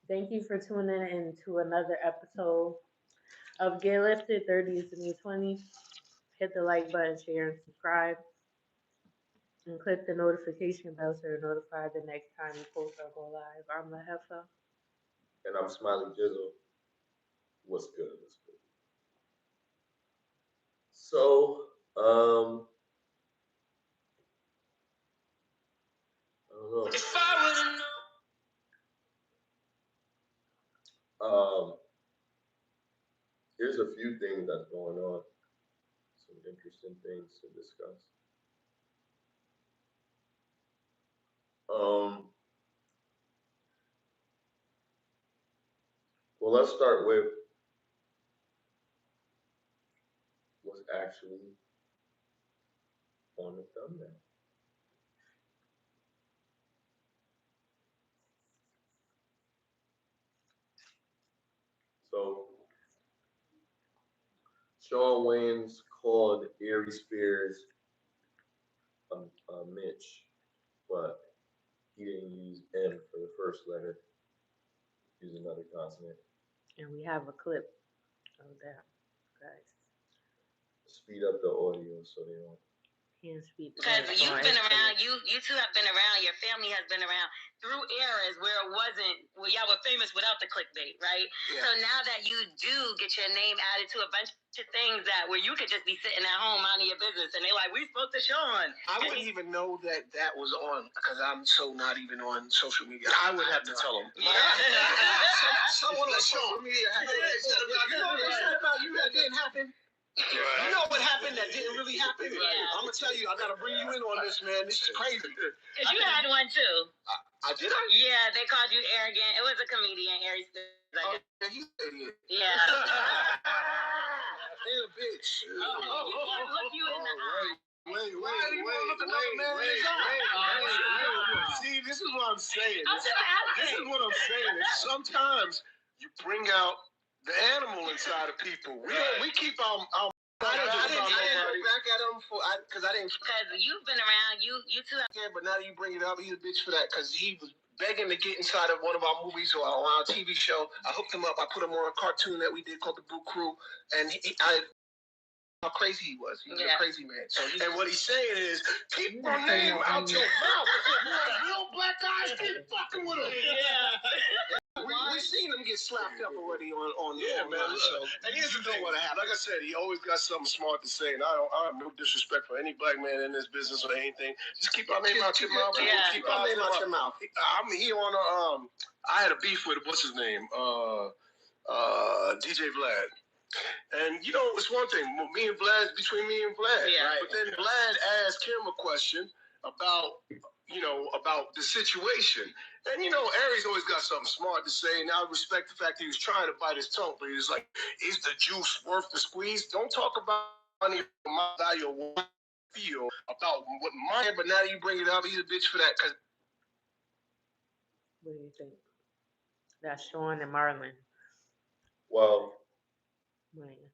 Thank you for tuning in to another episode of Get Lifted 30 is the New 20. Hit the like button, share, and subscribe. And click the notification bell so you're notified the next time we post or go live. I'm the Heffa. And I'm Smiley Jizzle. What's good? What's good? So, I don't know. If I would've known. Here's a few things that's going on. Some interesting things to discuss. Um, well, let's start with what's actually on the thumbnail. So, Shawn Wayans called Aries Spears a Mitch, but he didn't use M for the first letter. Use another consonant. And we have a clip of that, guys. Speed up the audio so they don't. Because you've been around, you two have been around, your family has been around through eras where it wasn't, well, y'all were famous without the clickbait, right? Yeah. So now that you do get your name added to a bunch of things that where you could just be sitting at home minding your business and they're like, we spoke to Shawn. I wouldn't even know that that was on because I'm so not even on social media. I would have to tell them. Yeah. Someone on social media had you know what they said about you that didn't happen? Right. You know what happened that didn't really happen? Yeah. I'm gonna tell you, I gotta bring you in on this, man. This is crazy. Because you had one too. I did. Yeah, they called you arrogant. It was a comedian, Aries Spears. Oh, yeah, he's an idiot. Yeah. They're a bitch. You can't look you in the eye. Wait. See, this is what I'm saying. This is what I'm saying. Sometimes you bring out the animal inside of people. We keep our I didn't look back at him because I didn't. Because you've been around, you two have. Yeah, but now that you bring it up, he's a bitch for that because he was begging to get inside of one of our movies or our TV show. I hooked him up. I put him on a cartoon that we did called The Boo Crew, and how crazy he was. He was a crazy man. So and what he's saying is, keep my name out your mouth. Real black guys keep fucking with him. Yeah. We seen him get slapped up already on man. So. And here's the thing, what happened. Like I said, he always got something smart to say, and I have no disrespect for any black man in this business or anything. Just keep our name out your mouth. Yeah. Keep our name out your mouth. I'm here on a I had a beef with what's his name, DJ Vlad. And you know, it's one thing, between me and Vlad, yeah, right? But then Vlad asked him a question about the situation. And Aries always got something smart to say, and I respect the fact that he was trying to bite his tongue, but he was like, is the juice worth the squeeze? Don't talk about money or my value or what I feel about what mine, but now that you bring it up, he's a bitch for that. What do you think? That's Shawn and Marlon. Well, Right.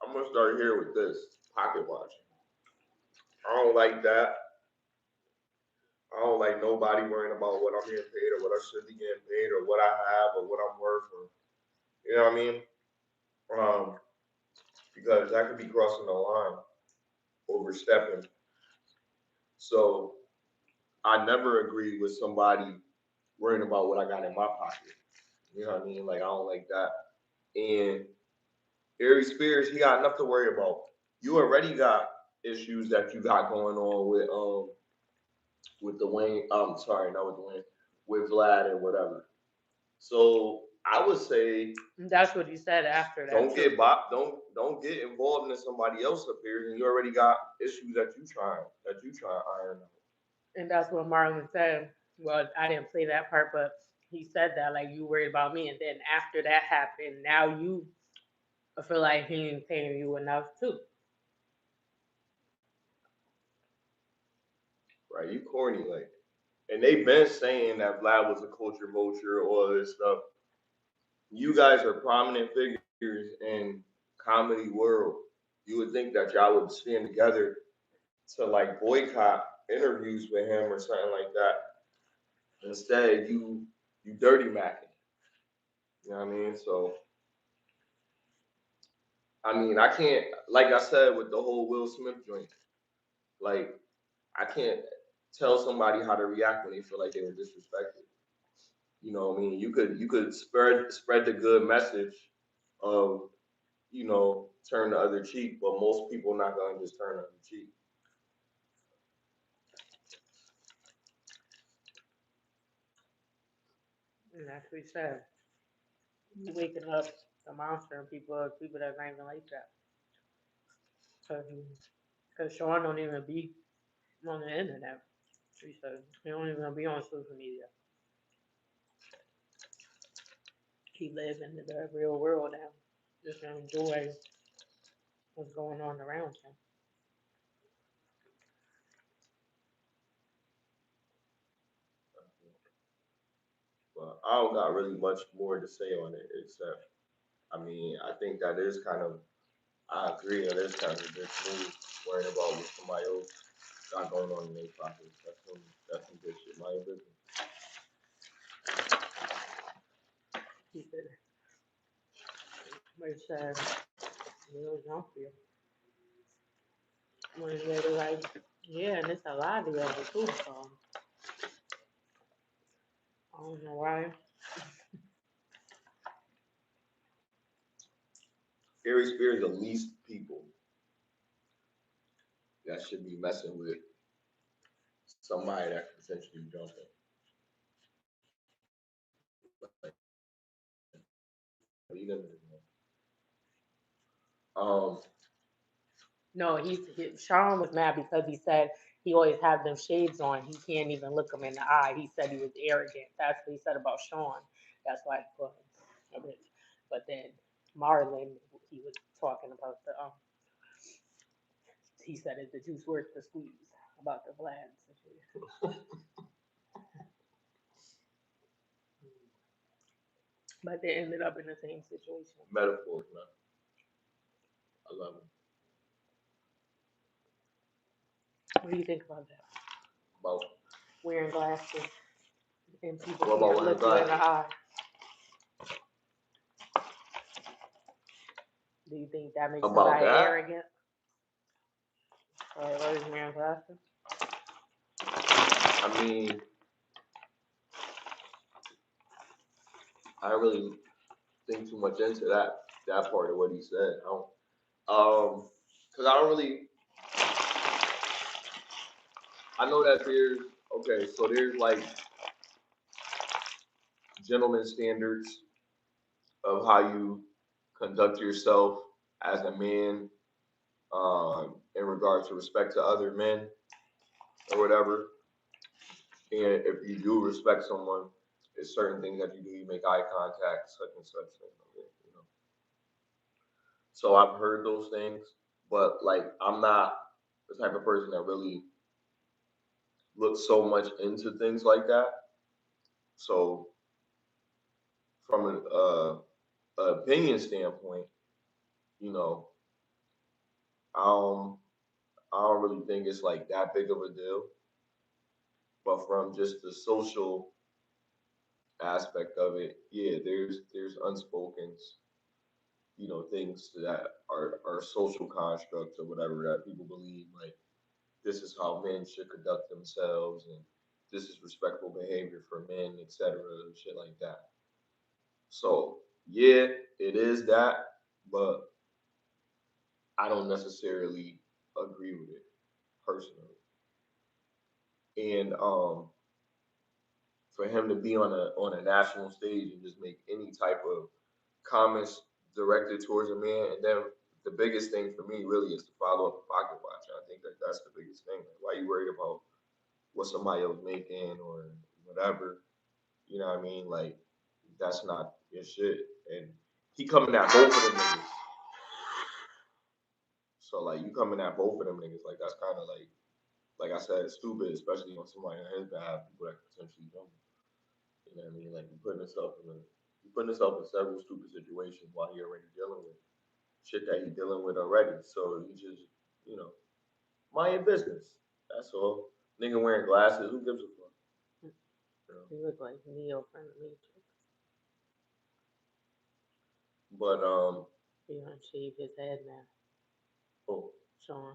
I'm gonna start here with this pocket watching. I don't like that. I don't like nobody worrying about what I'm getting paid or what I should be getting paid or what I have or what I'm worth or you know what I mean? Because that could be crossing the line, overstepping. So I never agree with somebody worrying about what I got in my pocket. You know what I mean? Like I don't like that. And Aries Spears, he got enough to worry about. You already got issues that you got going on with the Wayne. Sorry, not with the Wayne, with Vlad and whatever. So I would say that's what he said after that. Don't get involved in somebody else's affairs, and you already got issues that you try to iron out. And that's what Marlon said. Well, I didn't play that part, but he said that like you worried about me, and then after that happened, now you feel like he ain't paying you enough too. Right, you corny like. And they've been saying that Vlad was a culture vulture, all this stuff. You guys are prominent figures in comedy world. You would think that y'all would stand together to like boycott interviews with him or something like that. Instead, you dirty macking. You know what I mean? So, I mean, I can't, like I said with the whole Will Smith joint, like, I can't tell somebody how to react when they feel like they were disrespected. You know what I mean? You could spread the good message of, turn the other cheek, but most people not gonna just turn the other cheek. And that's what he said. You waking up the monster and people that's not even like that. Cause Shawn don't even be on the internet. He said he don't even be on social media. He live in the real world now. Just to enjoy what's going on around him. But I don't got really much more to say on it except, I mean, I think that is kind of, I agree that is kind of a big move, worrying about what somebody else got going on in their pockets. That's some good shit. My business. He said, but he said, it was wrong for you. When they were like, yeah, and it's a lot of the other too, so I don't know why. Aries Spears the least people that should be messing with somebody that could potentially be jumping. Like, um, No, Shawn was mad because he said he always have them shades on. He can't even look him in the eye. He said he was arrogant. That's what he said about Shawn. That's why he put him a bitch. But then Marlon, he was talking about he said it's the juice worth the squeeze about the Vlad situation. But they ended up in the same situation. metaphors, man. I love them. What do you think about that? About Wearing glasses and people what about can't wearing look you in the glasses? eye. Do you think that makes About somebody that? arrogant? Or always wearing glasses? I mean, I don't really think too much into that part of what he said. I don't, because I don't really. I know that there's okay, so there's like gentleman standards of how you conduct yourself as a man, in regards to respect to other men or whatever. And if you do respect someone, there's certain things that you do. You make eye contact, such and such thing. So I've heard those things, but like I'm not the type of person that really looks so much into things like that. So from an opinion standpoint, you know, um, I don't really think it's like that big of a deal. But from just the social aspect of it, yeah, there's unspoken, things that are social constructs or whatever that people believe like this is how men should conduct themselves and this is respectful behavior for men, etc. Shit like that. So yeah, it is that, but I don't necessarily agree with it personally. And for him to be on a national stage and just make any type of comments directed towards a man, and then the biggest thing for me really is to follow up a pocket watch. I think that that's the biggest thing. Like, why you worried about what somebody else making or whatever? You know what I mean? Like that's not your shit. And he coming at both of them niggas. So like you coming at both of them niggas, like that's kind of like I said, stupid, especially on somebody on his behalf, people that could potentially jump. You know what I mean? Like you putting yourself in several stupid situations while he already dealing with shit that he dealing with already. So you just, you know, mind your business. That's all. Nigga wearing glasses, who gives a fuck? You know? You look like Neo from the Matrix. But He gonna shave his head now. oh, Shawn.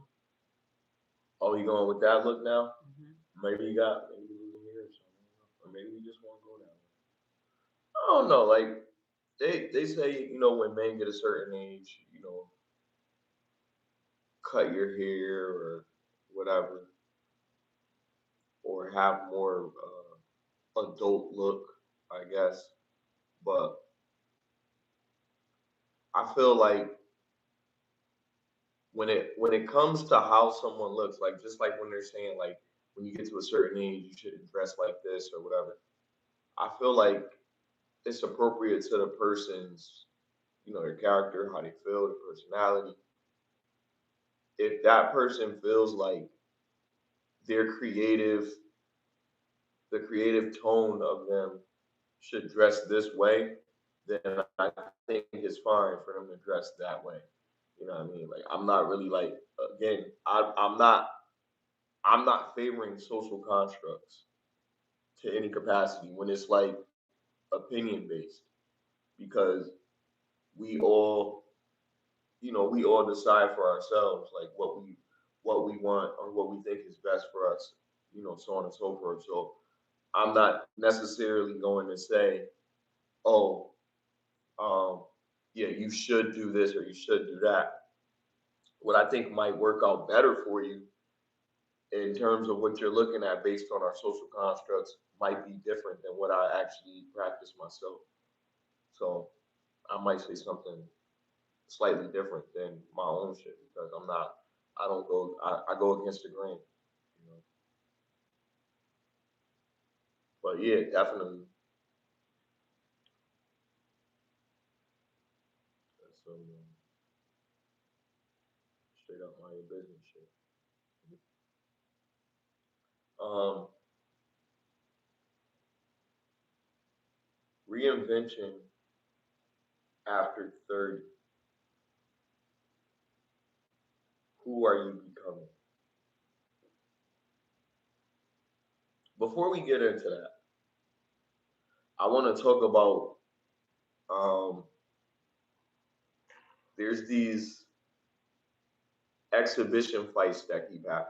oh, he going with that look now? Mm-hmm. Maybe he losing hair or something, or maybe he just won't go that way. I don't know. Like they say, when men get a certain age, cut your hair or whatever, or have more adult look, I guess. But I feel like when it comes to how someone looks, like just like when they're saying like when you get to a certain age, you shouldn't dress like this or whatever. I feel like it's appropriate to the person's, their character, how they feel, their personality. If that person feels like their the creative tone of them should dress this way, then I think it's fine for them to dress that way. You know what I mean? Like I'm not really like again, I'm not favoring social constructs to any capacity when it's like opinion based because we all we all decide for ourselves like what we want or what we think is best for us, so on and so forth. So I'm not necessarily going to say, oh, yeah, you should do this or you should do that. What I think might work out better for you in terms of what you're looking at based on our social constructs might be different than what I actually practice myself. So I might say something slightly different than my own shit because I don't go, I go against the grain, you know. But yeah, definitely. That's some straight up my business shit. Um, Reinvention after 30. Who are you becoming? Before we get into that, I want to talk about um, there's these exhibition fights that keep happening,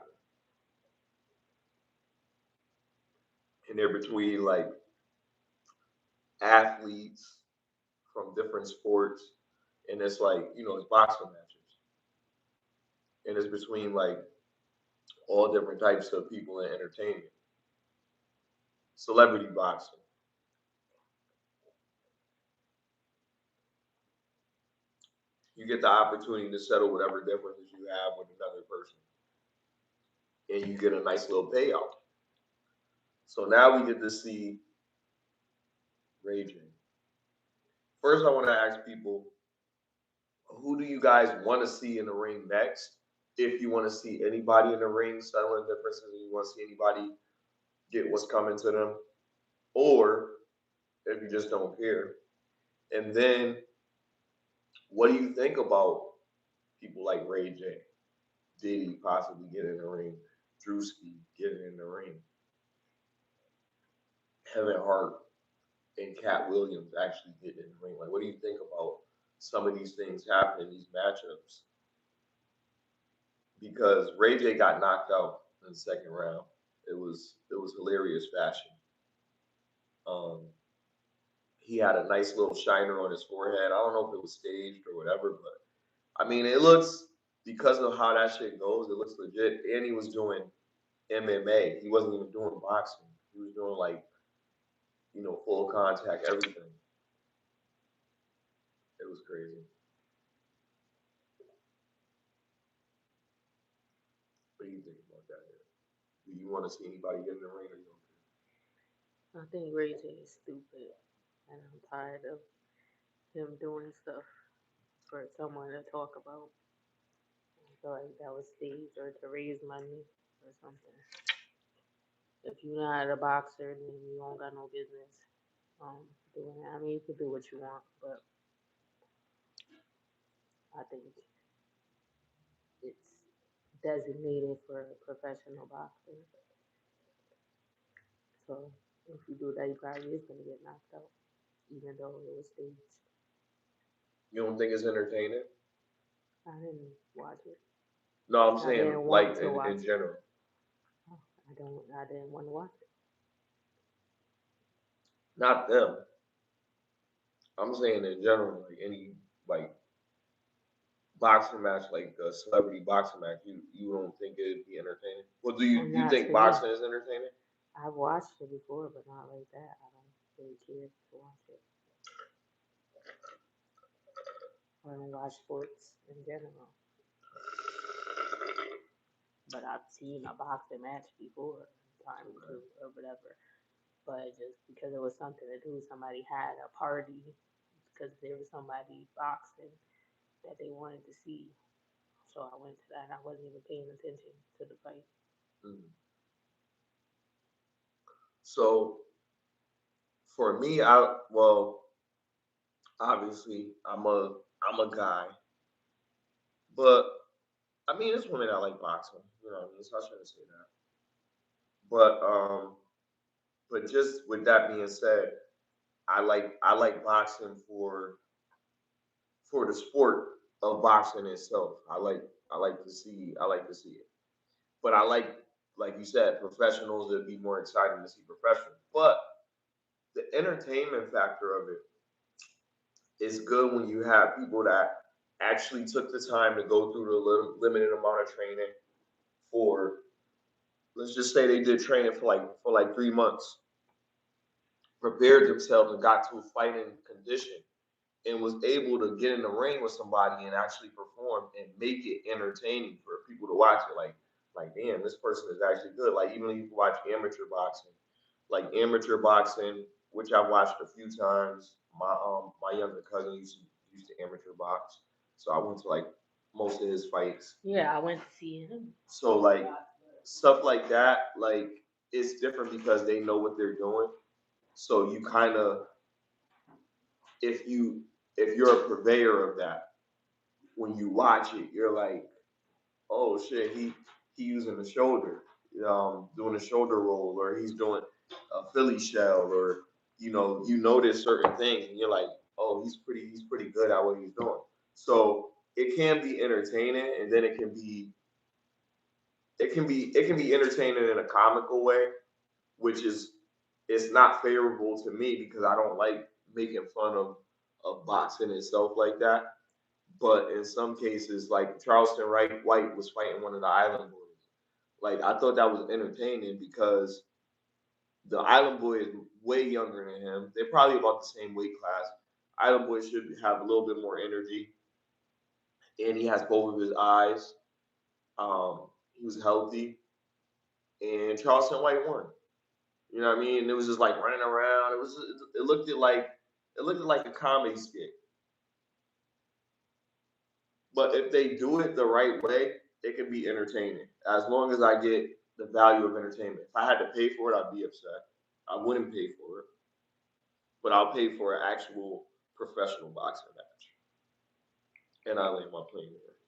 and they're between like athletes from different sports, and it's like it's boxing matches, and it's between like all different types of people in entertainment, celebrity boxing. You get the opportunity to settle whatever differences you have with another person, and you get a nice little payout. So now we get to see Ray J. First, I want to ask people, who do you guys want to see in the ring next? If you want to see anybody in the ring settling differences, and you want to see anybody get what's coming to them, or if you just don't care. And then, what do you think about people like Ray J, Diddy possibly getting in the ring, Drewski getting in the ring, Kevin Hart and Cat Williams actually getting in the ring? Like, what do you think about some of these things happening, these matchups? Because Ray J got knocked out in the second round. It was hilarious fashion. Um, he had a nice little shiner on his forehead. I don't know if it was staged or whatever, but I mean, it looks because of how that shit goes, it looks legit. And he was doing MMA. He wasn't even doing boxing. He was doing like full contact everything. It was crazy. What do you think about that? Do you want to see anybody get in the ring or you don't I think Ray J is stupid, and I'm tired of him doing stuff for someone to talk about. I feel like that was staged or to raise money or something. If you're not a boxer, then you don't got no business doing it. I mean, you can do what you want, but I think it's designated for professional boxers. So if you do that, you probably is gonna get knocked out, even though it was staged. You don't think it's entertaining? I didn't watch it. No, I'm I saying didn't like want to watch in it. general. Oh, I didn't want to watch it. Not them. I'm saying in general, like any like boxing match, like a celebrity boxing match, you don't think it'd be entertaining? Well, And you not think to me. boxing is entertaining? I've watched it before, but not like that. I don't really care to watch it. I don't watch sports in general. But I've seen a boxing match before, time to or whatever. But just because it was something to do, somebody had a party because there was somebody boxing that they wanted to see. So I went to that. I wasn't even paying attention to the fight. Mm. So for me, I well, obviously I'm a guy, but I mean, there's women that like boxing. You know what I mean? So I shouldn't say that. But just with that being said, I like boxing for the sport of boxing itself. I like to see it. But I like you said, professionals. It'd be more exciting to see professionals. But the entertainment factor of it is good when you have people that actually took the time to go through the limited amount of training for, let's just say they did training for like 3 months, prepared themselves and got to a fighting condition and was able to get in the ring with somebody and actually perform and make it entertaining for people to watch it. Like damn, this person is actually good. Like even if you watch amateur boxing, which I've watched a few times. My younger cousin used to amateur box, so I went to like most of his fights. Yeah, I went to see him. So like stuff like that, like it's different because they know what they're doing. So you kind of, if you if you're a purveyor of that, when you watch it, you're like, oh shit, he using the shoulder, doing a shoulder roll, or he's doing a Philly shell, or you notice certain things, and you're like, oh, he's pretty good at what he's doing. So it can be entertaining, and then it can be entertaining in a comical way, which is it's not favorable to me because I don't like making fun of boxing itself like that. But in some cases, like Charleston White was fighting one of the Island Boys. Like I thought that was entertaining because the Island Boy is way younger than him. They're probably about the same weight class. Island Boy should have a little bit more energy, and he has both of his eyes. He was healthy, and Charleston White won. You know what I mean? It was just like running around. It looked like a comedy skit. But if they do it the right way, it can be entertaining. As long as I get the value of entertainment. If I had to pay for it, I'd be upset. I wouldn't pay for it, but I'll pay for an actual professional boxing match. And I lay my plane there.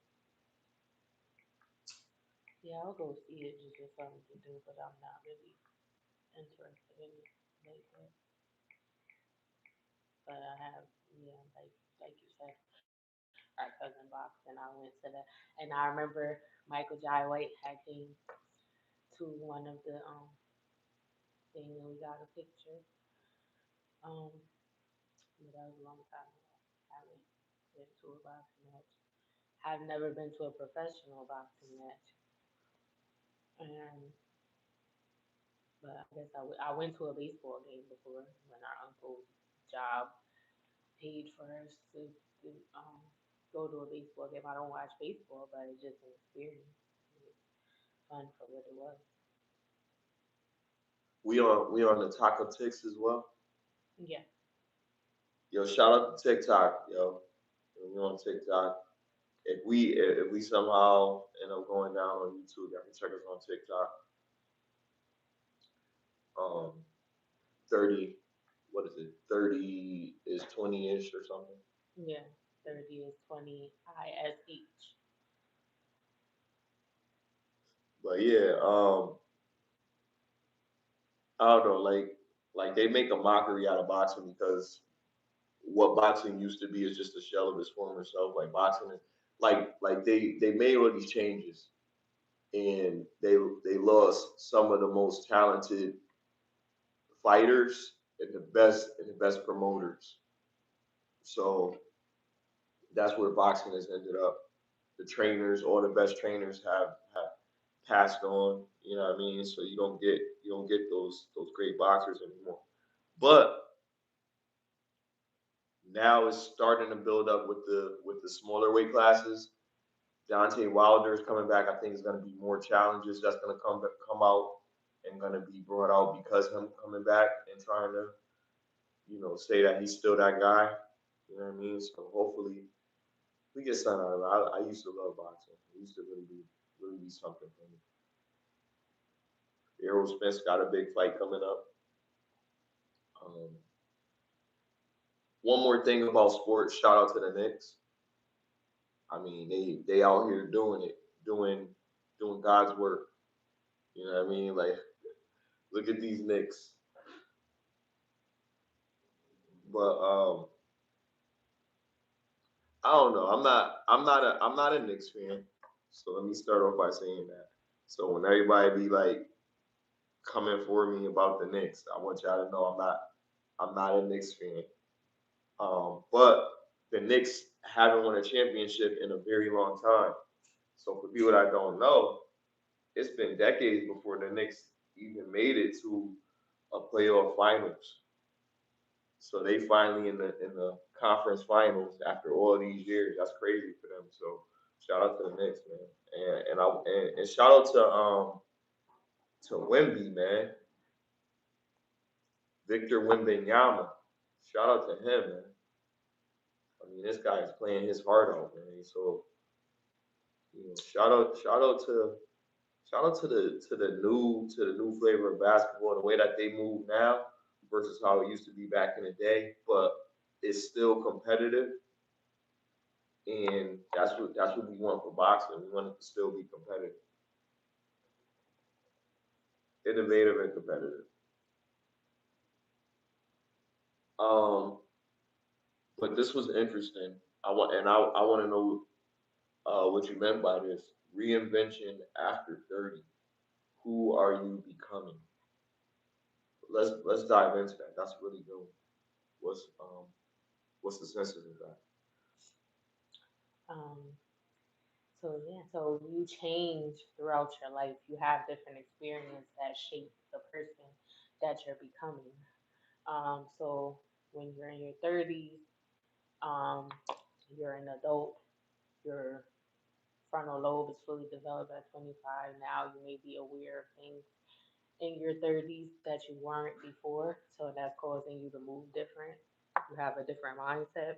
Yeah, I'll go see it just for something to do, but I'm not really interested in it like that. But I have, yeah, like you said, our cousin boxed, and I went to that. And I remember Michael Jai White had came to one of the thing, and we got a picture. Um, but that was a long time ago. I haven't been to a boxing match. I've never been to a professional boxing match. And but I guess I went to a baseball game before when our uncle's job paid for us to go to a baseball game. I don't watch baseball, but it's just an experience. It was fun for what it was. We on the taco ticks as well. Yeah. Yo, shout out to TikTok, yo. We on TikTok. If we somehow end up going down on YouTube, y'all can check us on TikTok. 30, what is it? 30 is 20-ish or something. Yeah. 30 is 20 ISH. But yeah, I don't know, like they make a mockery out of boxing because what boxing used to be is just a shell of its former self. Like boxing is like they made all these changes and they lost some of the most talented fighters and the best promoters. So that's where boxing has ended up. The trainers, all the best trainers have passed on. You know what I mean? So you don't get those great boxers anymore. But now it's starting to build up with the smaller weight classes. Deontay Wilder is coming back. I think it's going to be more challenges that's going to come out and going to be brought out because him coming back and trying to say that he's still that guy. You know what I mean? So hopefully we get something out of it. I used to love boxing. It used to really be something for me. Errol Spence got a big fight coming up. Um, one more thing about sports. Shout out to the Knicks. I mean, they out here doing it, doing God's work. You know what I mean? Like, look at these Knicks. But I don't know. I'm not a Knicks fan. So let me start off by saying that. So when everybody be like coming for me about the Knicks, I want y'all to know I'm not a Knicks fan. But the Knicks haven't won a championship in a very long time. So for people that don't know, it's been decades before the Knicks even made it to a playoff finals. So they finally in the conference finals after all these years. That's crazy for them. So shout out to the Knicks, man, and shout out to Wemby, man, Victor Wembanyama. Shout out to him, man. I mean, this guy is playing his heart out, man. So shout out to the new flavor of basketball, the way that they move now versus how it used to be back in the day. But it's still competitive, and that's what we want for boxing. We want it to still be competitive, innovative, and competitive. Um, but this was interesting. I want to know what you meant by this reinvention after 30. Who are you becoming? Let's dive into that. That's really good. What's um what's the sense of that? Um, so yeah, so you change throughout your life. You have different experiences that shape the person that you're becoming. So when you're in your 30s, um, you're an adult. Your frontal lobe is fully developed at 25. Now you may be aware of things in your 30s that you weren't before. So that's causing you to move different. You have a different mindset.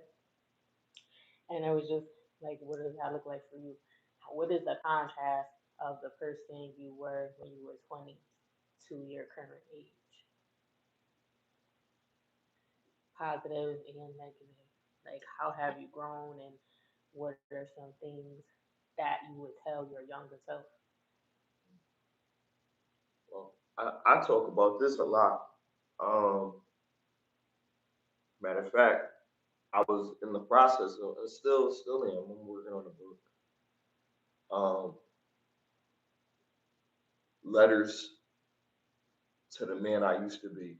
And it was just like, what does that look like for you? What is the contrast of the person you were when you were 20 to your current age? Positive and negative. Like, how have you grown, and what are some things that you would tell your younger self? Well, I talk about this a lot. Um, Matter of fact, I was in the process of still am. I'm working on a book. Letters to the man I used to be,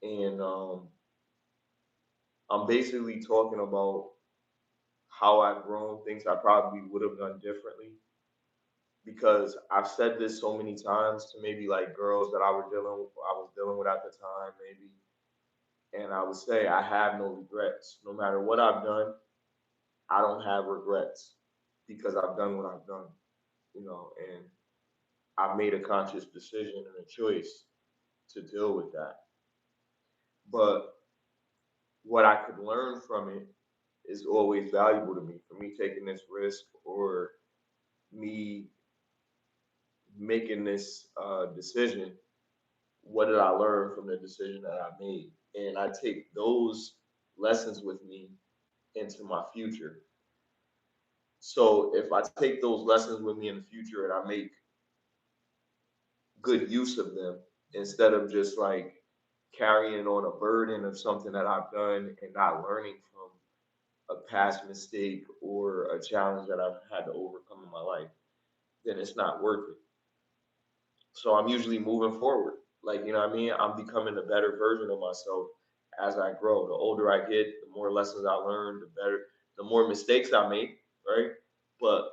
and I'm basically talking about how I've grown, things I probably would have done differently. Because I've said this so many times to maybe like girls that I was dealing with at the time, maybe, and I would say I have no regrets. No matter what I've done, I don't have regrets because I've done what I've done, and I've made a conscious decision and a choice to deal with that. But what I could learn from it is always valuable to me. For me taking this risk or me making this decision, what did I learn from the decision that I made? And I take those lessons with me into my future. So if I take those lessons with me in the future and I make good use of them instead of just like carrying on a burden of something that I've done and not learning from a past mistake or a challenge that I've had to overcome in my life, then it's not worth it. So I'm usually moving forward. Like, you know what I mean? I'm becoming a better version of myself as I grow. The older I get, the more lessons I learn, the better, the more mistakes I make, right? But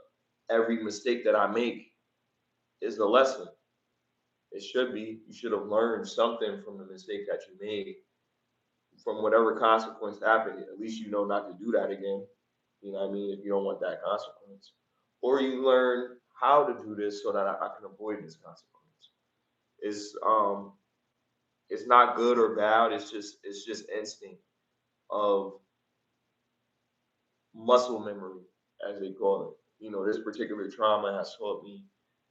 every mistake that I make is a lesson. It should be. You should have learned something from the mistake that you made. From whatever consequence happened, at least you know not to do that again. You know what I mean? If you don't want that consequence. Or you learn how to do this so that I can avoid this consequence. It's it's not good or bad. It's just instinct of muscle memory, as they call it. You know, this particular trauma has taught me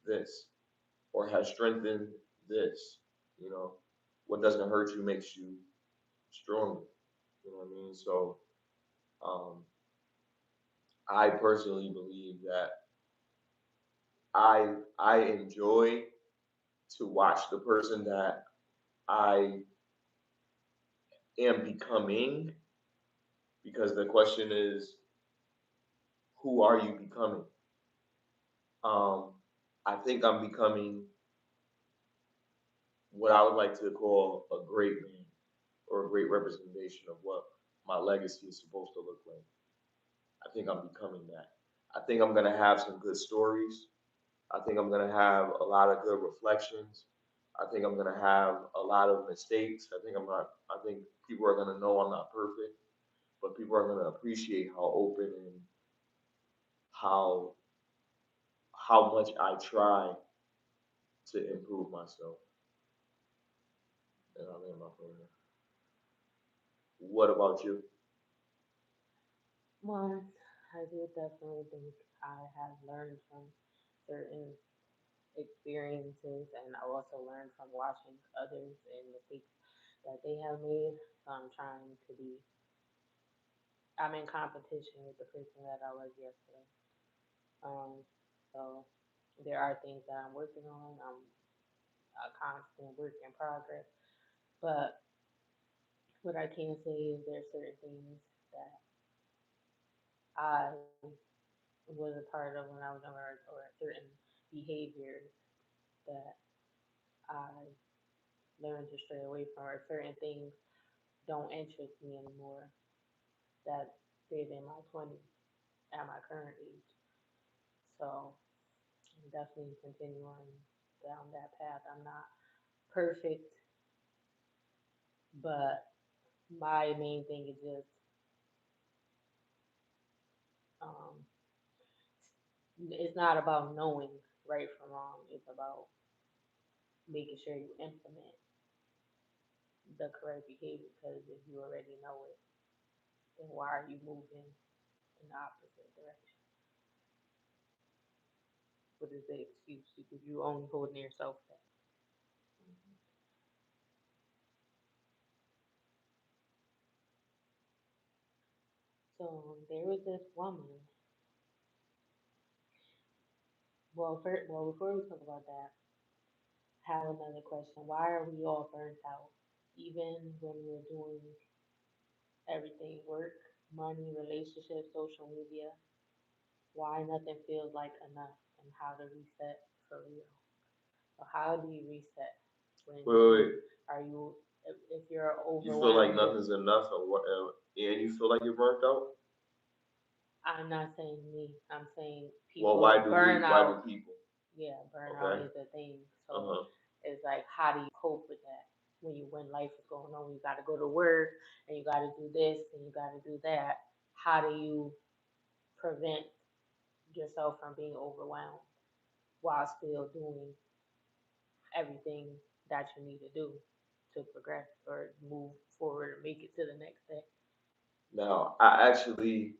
this, or has strengthened this. You know, what doesn't hurt you makes you stronger. You know what I mean? So, um, I personally believe that I enjoy to watch the person that I am becoming, because the question is, who are you becoming? Um, I think I'm becoming what I would like to call a great man, or a great representation of what my legacy is supposed to look like. I think I'm becoming that. I think I'm gonna have some good stories. I think I'm gonna have a lot of good reflections. I think I'm gonna have a lot of mistakes. I think I'm not. I think people are gonna know I'm not perfect, but people are gonna appreciate how open and how how much I try to improve myself. And I land my plane there. What about you? Well, I do definitely think I have learned from certain experiences, and I also learned from watching others and mistakes that they have made. So I'm trying to be, I'm in competition with the person that I was yesterday. Um, so there are things that I'm working on. I'm a constant work in progress. But what I can say is there's certain things that I was a part of when I was younger, or certain behaviors that I learned to stray away from, or certain things don't interest me anymore that did in my 20s at my current age. So I'm definitely continuing down that path. I'm not perfect, but my main thing is just um, it's not about knowing right from wrong. It's about making sure you implement the correct behavior. Because if you already know it, then why are you moving in the opposite direction? What is the excuse? Because you only holding yourself back. So there was this woman. Before we talk about that, I have another question. Why are we all burnt out, even when we're doing everything, work, money, relationships, social media? Why nothing feels like enough, and how to reset for real? So how do you reset when Wait, wait, wait. are you if you're You feel like overwhelmed with? nothing's enough, or what? And you feel like you're burnt out. I'm not saying me. I'm saying Well, people burn why do out. people? Yeah, burnout Okay. is a thing. Uh So huh. it's like, how do you cope with that when life is going on? You got to go to work and you got to do this and you got to do that. How do you prevent yourself from being overwhelmed while still doing everything that you need to do to progress or move forward or make it to the next day? Now, I actually,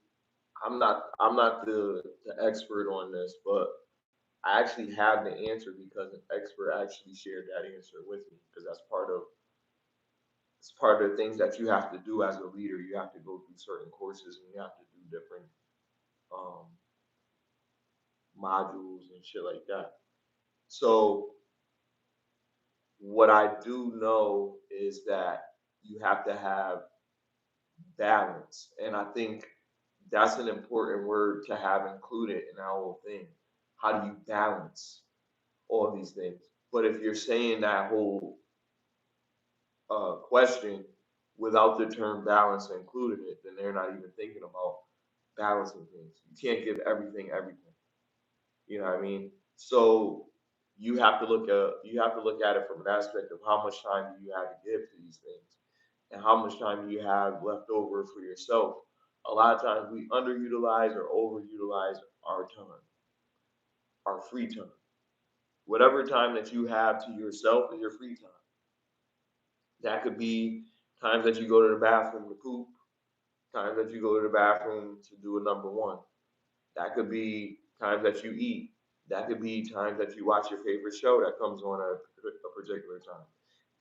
I'm not the expert on this, but I actually have the answer because an expert actually shared that answer with me, because that's part of it's part of the things that you have to do as a leader. You have to go through certain courses, and you have to do different um, modules and shit like that. So What I do know is that you have to have balance. And I think that's an important word to have included in our whole thing. How do you balance all these things? But if you're saying that whole question without the term balance included in it, then they're not even thinking about balancing things. You can't give everything everything. You know what I mean? So you have to look at it from an aspect of how much time do you have to give to these things, and how much time do you have left over for yourself. A lot of times we underutilize or overutilize our time, our free time. Whatever time that you have to yourself is your free time. That could be times that you go to the bathroom to poop, times that you go to the bathroom to do a number one. That could be times that you eat. That could be times that you watch your favorite show that comes on at a particular time.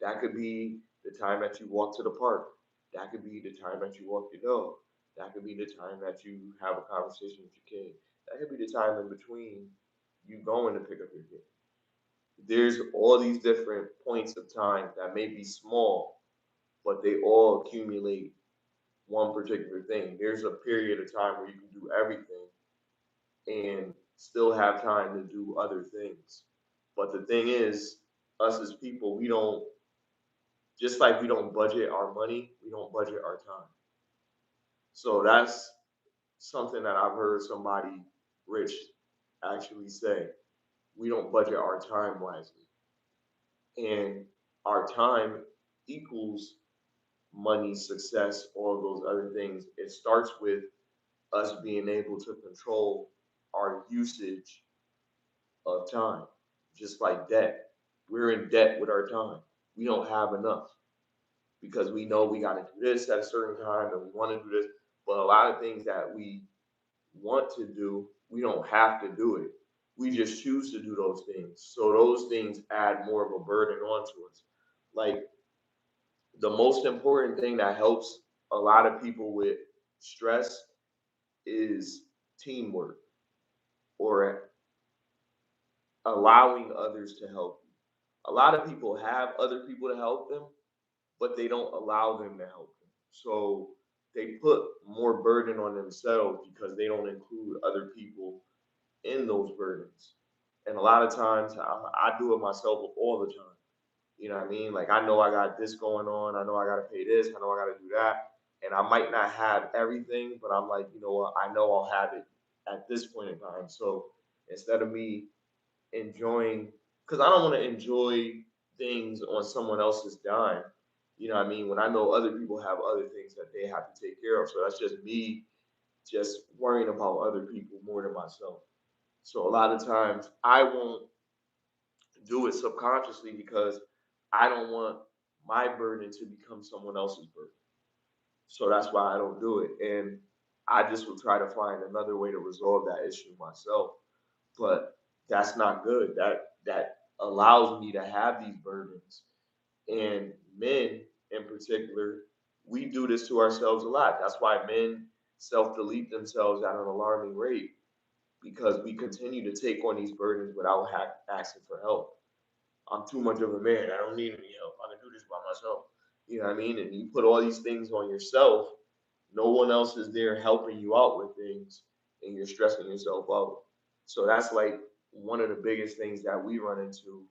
That could be the time that you walk to the park. That could be the time that you walk your dog. That could be the time that you have a conversation with your kid. That could be the time in between you going to pick up your kid. There's all these different points of time that may be small, but they all accumulate one particular thing. There's a period of time where you can do everything and still have time to do other things. But the thing is, us as people, we don't, just like we don't budget our money, we don't budget our time. So that's something that I've heard somebody rich actually say. We don't budget our time wisely. And our time equals money, success, all those other things. It starts with us being able to control our usage of time, just like debt. We're in debt with our time. We don't have enough because we know we got to do this at a certain time and we want to do this. But a lot of things that we want to do, we don't have to do it. We just choose to do those things. So those things add more of a burden onto us. Like the most important thing that helps a lot of people with stress is teamwork or allowing others to help you. A lot of people have other people to help them, but they don't allow them to help them. So they put more burden on themselves because they don't include other people in those burdens. And a lot of times I do it myself all the time. You know what I mean? Like I know I got this going on. I know I got to pay this. I know I got to do that. And I might not have everything, but I'm like, you know what? I know I'll have it at this point in time. So instead of me enjoying, because I don't want to enjoy things on someone else's dime. You know what I mean? When I know other people have other things that they have to take care of. So that's just me just worrying about other people more than myself. So a lot of times I won't do it subconsciously because I don't want my burden to become someone else's burden. So that's why I don't do it. And I just will try to find another way to resolve that issue myself. But that's not good. That allows me to have these burdens. And men in particular, we do this to ourselves a lot. That's why men self-delete themselves at an alarming rate because we continue to take on these burdens without asking for help. I'm too much of a man. I don't need any help. I can do this by myself. You know what I mean? And you put all these things on yourself. No one else is there helping you out with things, and you're stressing yourself out. So that's like one of the biggest things that we run into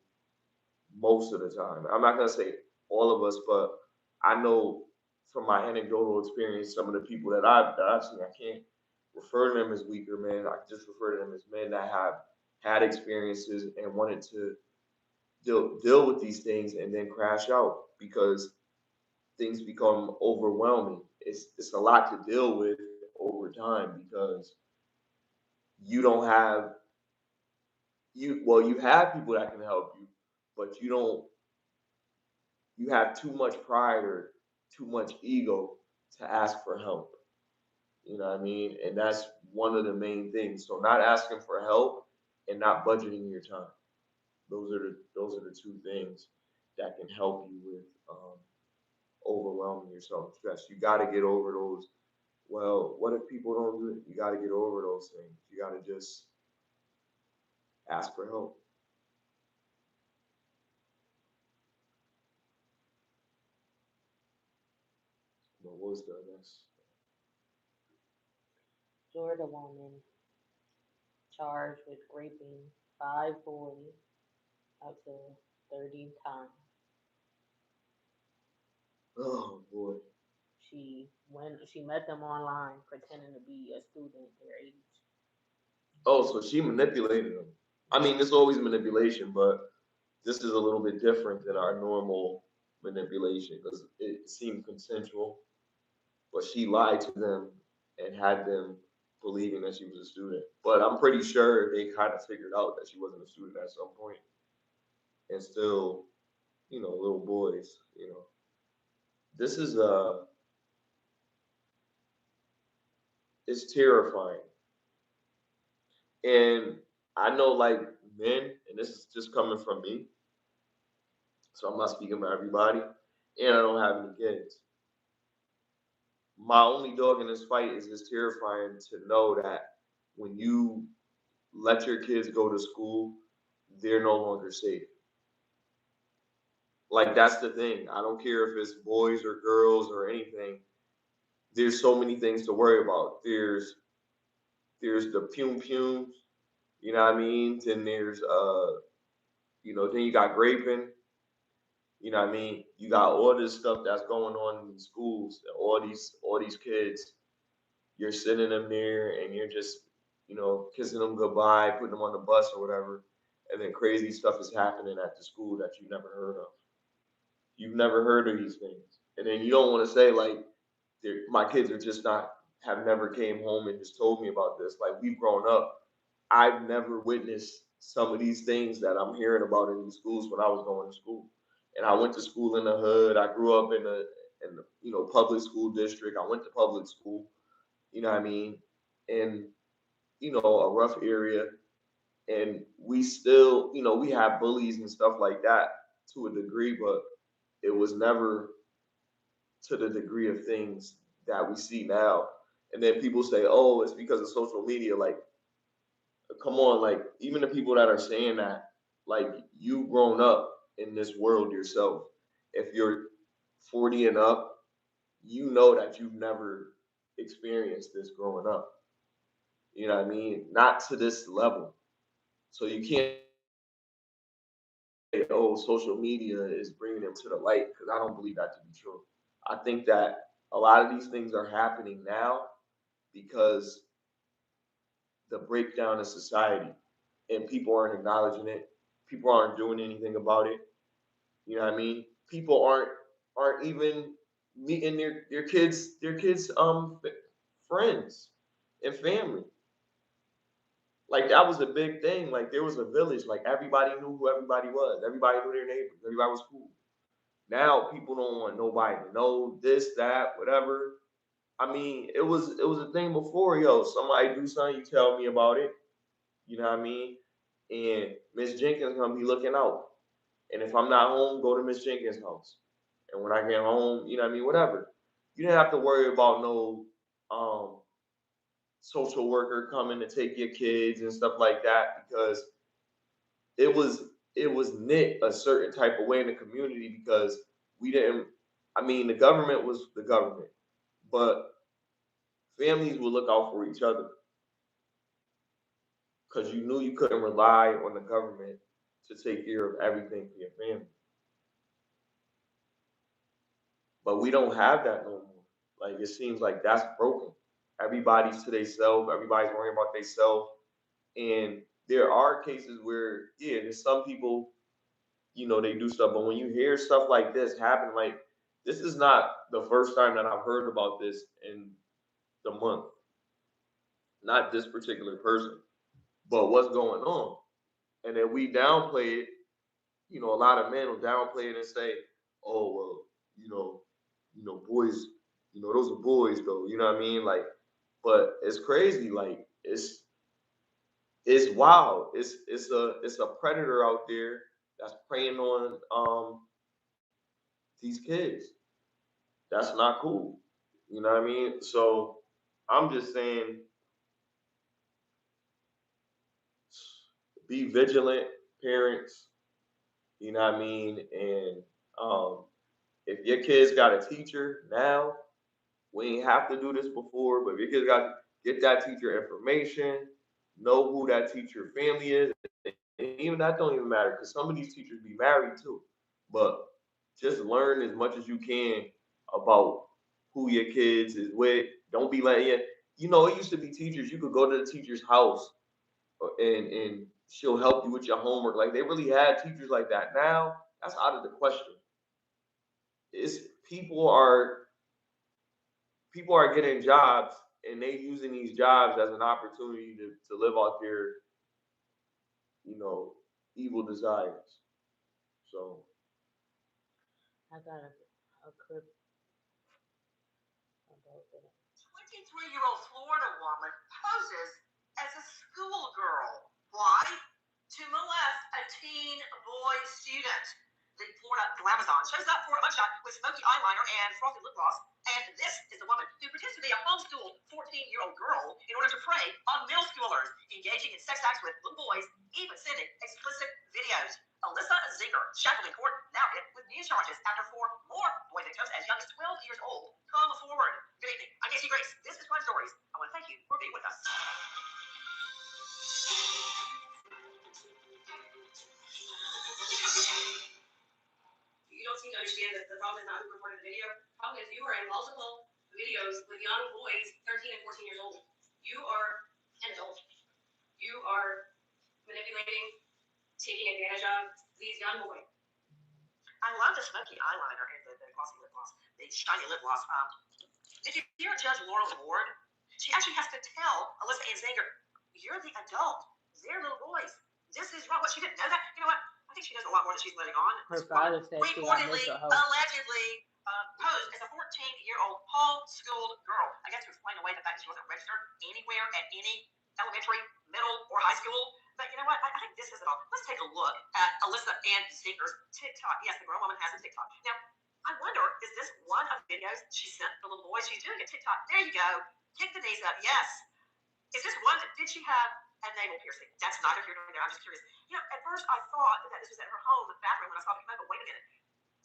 most of the time. I'm not gonna say all of us, but I know from my anecdotal experience, some of the people that I've seen, I can't refer to them as weaker men. I just refer to them as men that have had experiences and wanted to deal with these things and then crash out because things become overwhelming. It's a lot to deal with over time because you don't have you have people that can help you, but you have too much pride or too much ego to ask for help. You know what I mean? And that's one of the main things. So not asking for help and not budgeting your time. Those are the two things that can help you with overwhelming yourself with stress. You got to get over those. Well, what if people don't do it? You got to get over those things. You got to just ask for help. What was the next? Florida woman charged with raping 5 boys up to 30 times. Oh boy. She met them online pretending to be a student their age. Oh, so she manipulated them. I mean, it's always manipulation, but this is a little bit different than our normal manipulation because it seemed consensual. But she lied to them and had them believing that she was a student. But I'm pretty sure they kind of figured out that she wasn't a student at some point, and still, little boys. This is it's terrifying, and I know like men, and this is just coming from me, so I'm not speaking for everybody, and I don't have any kids. My only dog in this fight is it's terrifying to know that when you let your kids go to school, they're no longer safe. Like that's the thing. I don't care if it's boys or girls or anything. There's so many things to worry about. There's the pum pums, you know what I mean? Then there's then you got graping, you know what I mean? You got all this stuff that's going on in schools, all these kids. You're sitting them there and you're just, kissing them goodbye, putting them on the bus or whatever, and then crazy stuff is happening at the school that you never heard of. You've never heard of these things, and then you don't want to say like, my kids are just not have never came home and just told me about this. Like we've grown up. I've never witnessed some of these things that I'm hearing about in these schools when I was going to school. And I went to school in the hood. I grew up in the public school district. I went to public school. You know what I mean? In a rough area, and we still we have bullies and stuff like that to a degree, but it was never to the degree of things that we see now. And then people say, "Oh, it's because of social media." Like, come on, like even the people that are saying that, like you've grown up in this world yourself. If you're 40 and up, you know that you've never experienced this growing up. You know what I mean? Not to this level. So you can't say, "Oh, social media is bringing them to the light," because I don't believe that to be true. I think that a lot of these things are happening now because the breakdown of society and people aren't acknowledging it. People aren't doing anything about it. You know what I mean? People aren't even meeting their kids friends and family. Like that was a big thing. Like there was a village. Like everybody knew who everybody was. Everybody knew their neighbors. Everybody was cool. Now people don't want nobody to know this, that, whatever. I mean, it was a thing before, yo. Somebody do something, you tell me about it. You know what I mean? And Miss Jenkins gonna be looking out. And if I'm not home, go to Miss Jenkins' house. And when I get home, you know what I mean, whatever. You didn't have to worry about no um social worker coming to take your kids and stuff like that because it was it was knit a certain type of way in the community because we didn't I mean the government was the government, but families would look out for each other because you knew you couldn't rely on the government to take care of everything for your family. But we don't have that no more. Like it seems like that's broken. Everybody's to themselves. Everybody's worrying about themselves. And there are cases where, yeah, there's some people, they do stuff. But when you hear stuff like this happen, like this is not the first time that I've heard about this in the month. Not this particular person, but what's going on. And then we downplay it. A lot of men will downplay it and say, "Oh well, you know, boys, those are boys though." You know what I mean? Like, but it's crazy. Like, it's wild. It's a predator out there that's preying on these kids. That's not cool. You know what I mean? So I'm just saying, be vigilant, parents. You know what I mean? And um, if your kids got a teacher now, we ain't have to do this before, but your kids got to get that teacher information, know who that teacher family is. And even that don't even matter because some of these teachers be married too. But just learn as much as you can about who your kids is with. Don't be letting it. It used to be teachers. You could go to the teacher's house and she'll help you with your homework. Like they really had teachers like that. Now that's out of the question. It's people are getting jobs and they using these jobs as an opportunity to live out their you know evil desires. So I got a clip about that. 23-year-old Florida woman poses as a schoolgirl. Why? To molest a teen boy student. The Florida Glamazon shows up for a mugshot with smoky eyeliner and frosted lip gloss. And this is the woman who pretends to be a homeschooled 14-year-old girl in order to prey on middle schoolers, engaging in sex acts with little boys, even sending explicit videos. Alyssa Zinger, shackled in court, now hit with new charges after 4 more boy victims as young as 12 years old come forward. Good evening. I'm Casey Grace. This is Crime Stories. I want to thank you for being with us. You don't seem to understand that the problem is not who recorded the video. The problem is you are in multiple videos with young boys, 13 and 14 years old. You are an adult. You are manipulating, taking advantage of these young boys. I love the smoky eyeliner and the glossy lip gloss, the shiny lip gloss. Did you hear Judge Laura Ward? She actually has to tell Alyssa Ann Zinger, you're the adult. They're little boys. This is wrong. What, she didn't know that? You know what? I think she knows a lot more than she's letting on. Her father said she got mental health. Allegedly posed as a 14-year-old homeschooled girl. I guess to explain away the fact that she wasn't registered anywhere at any elementary, middle, or high school. But you know what? I think this is it all. Let's take a look at Alyssa Ann Zinger's TikTok. Yes, the grown woman has a TikTok. Now, I wonder, is this one of the videos she sent the little boys? She's doing a TikTok. There you go. Kick the knees up. Yes. Is this one? Did she have a navel piercing? That's neither here nor there. I'm just curious. At first I thought that this was at her home bathroom when I saw the commode, but wait a minute.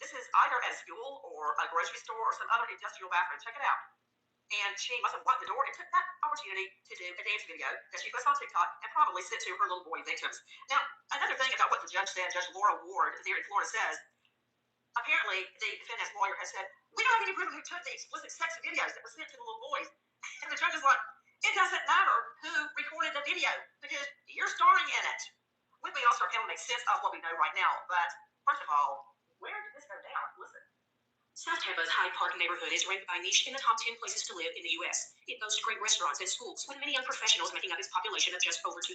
This is either at a school or a grocery store or some other industrial bathroom. Check it out. And she must have locked the door and took that opportunity to do a dance video that she puts on TikTok and probably sent to her little boy victims. Now, another thing about what the judge said, Judge Laura Ward there in Florida says, apparently the defendant's lawyer has said, we don't have any proof of who took the explicit sex videos that were sent to the little boys. And the judge is like, it doesn't matter who recorded the video because you're starring in it. With me also can make sense of what we know right now. But first of all, where did this go down? Listen. South Tampa's Hyde Park neighborhood is ranked by niche in the top 10 places to live in the U.S. It boasts great restaurants and schools, with many young professionals making up its population of just over 2,000.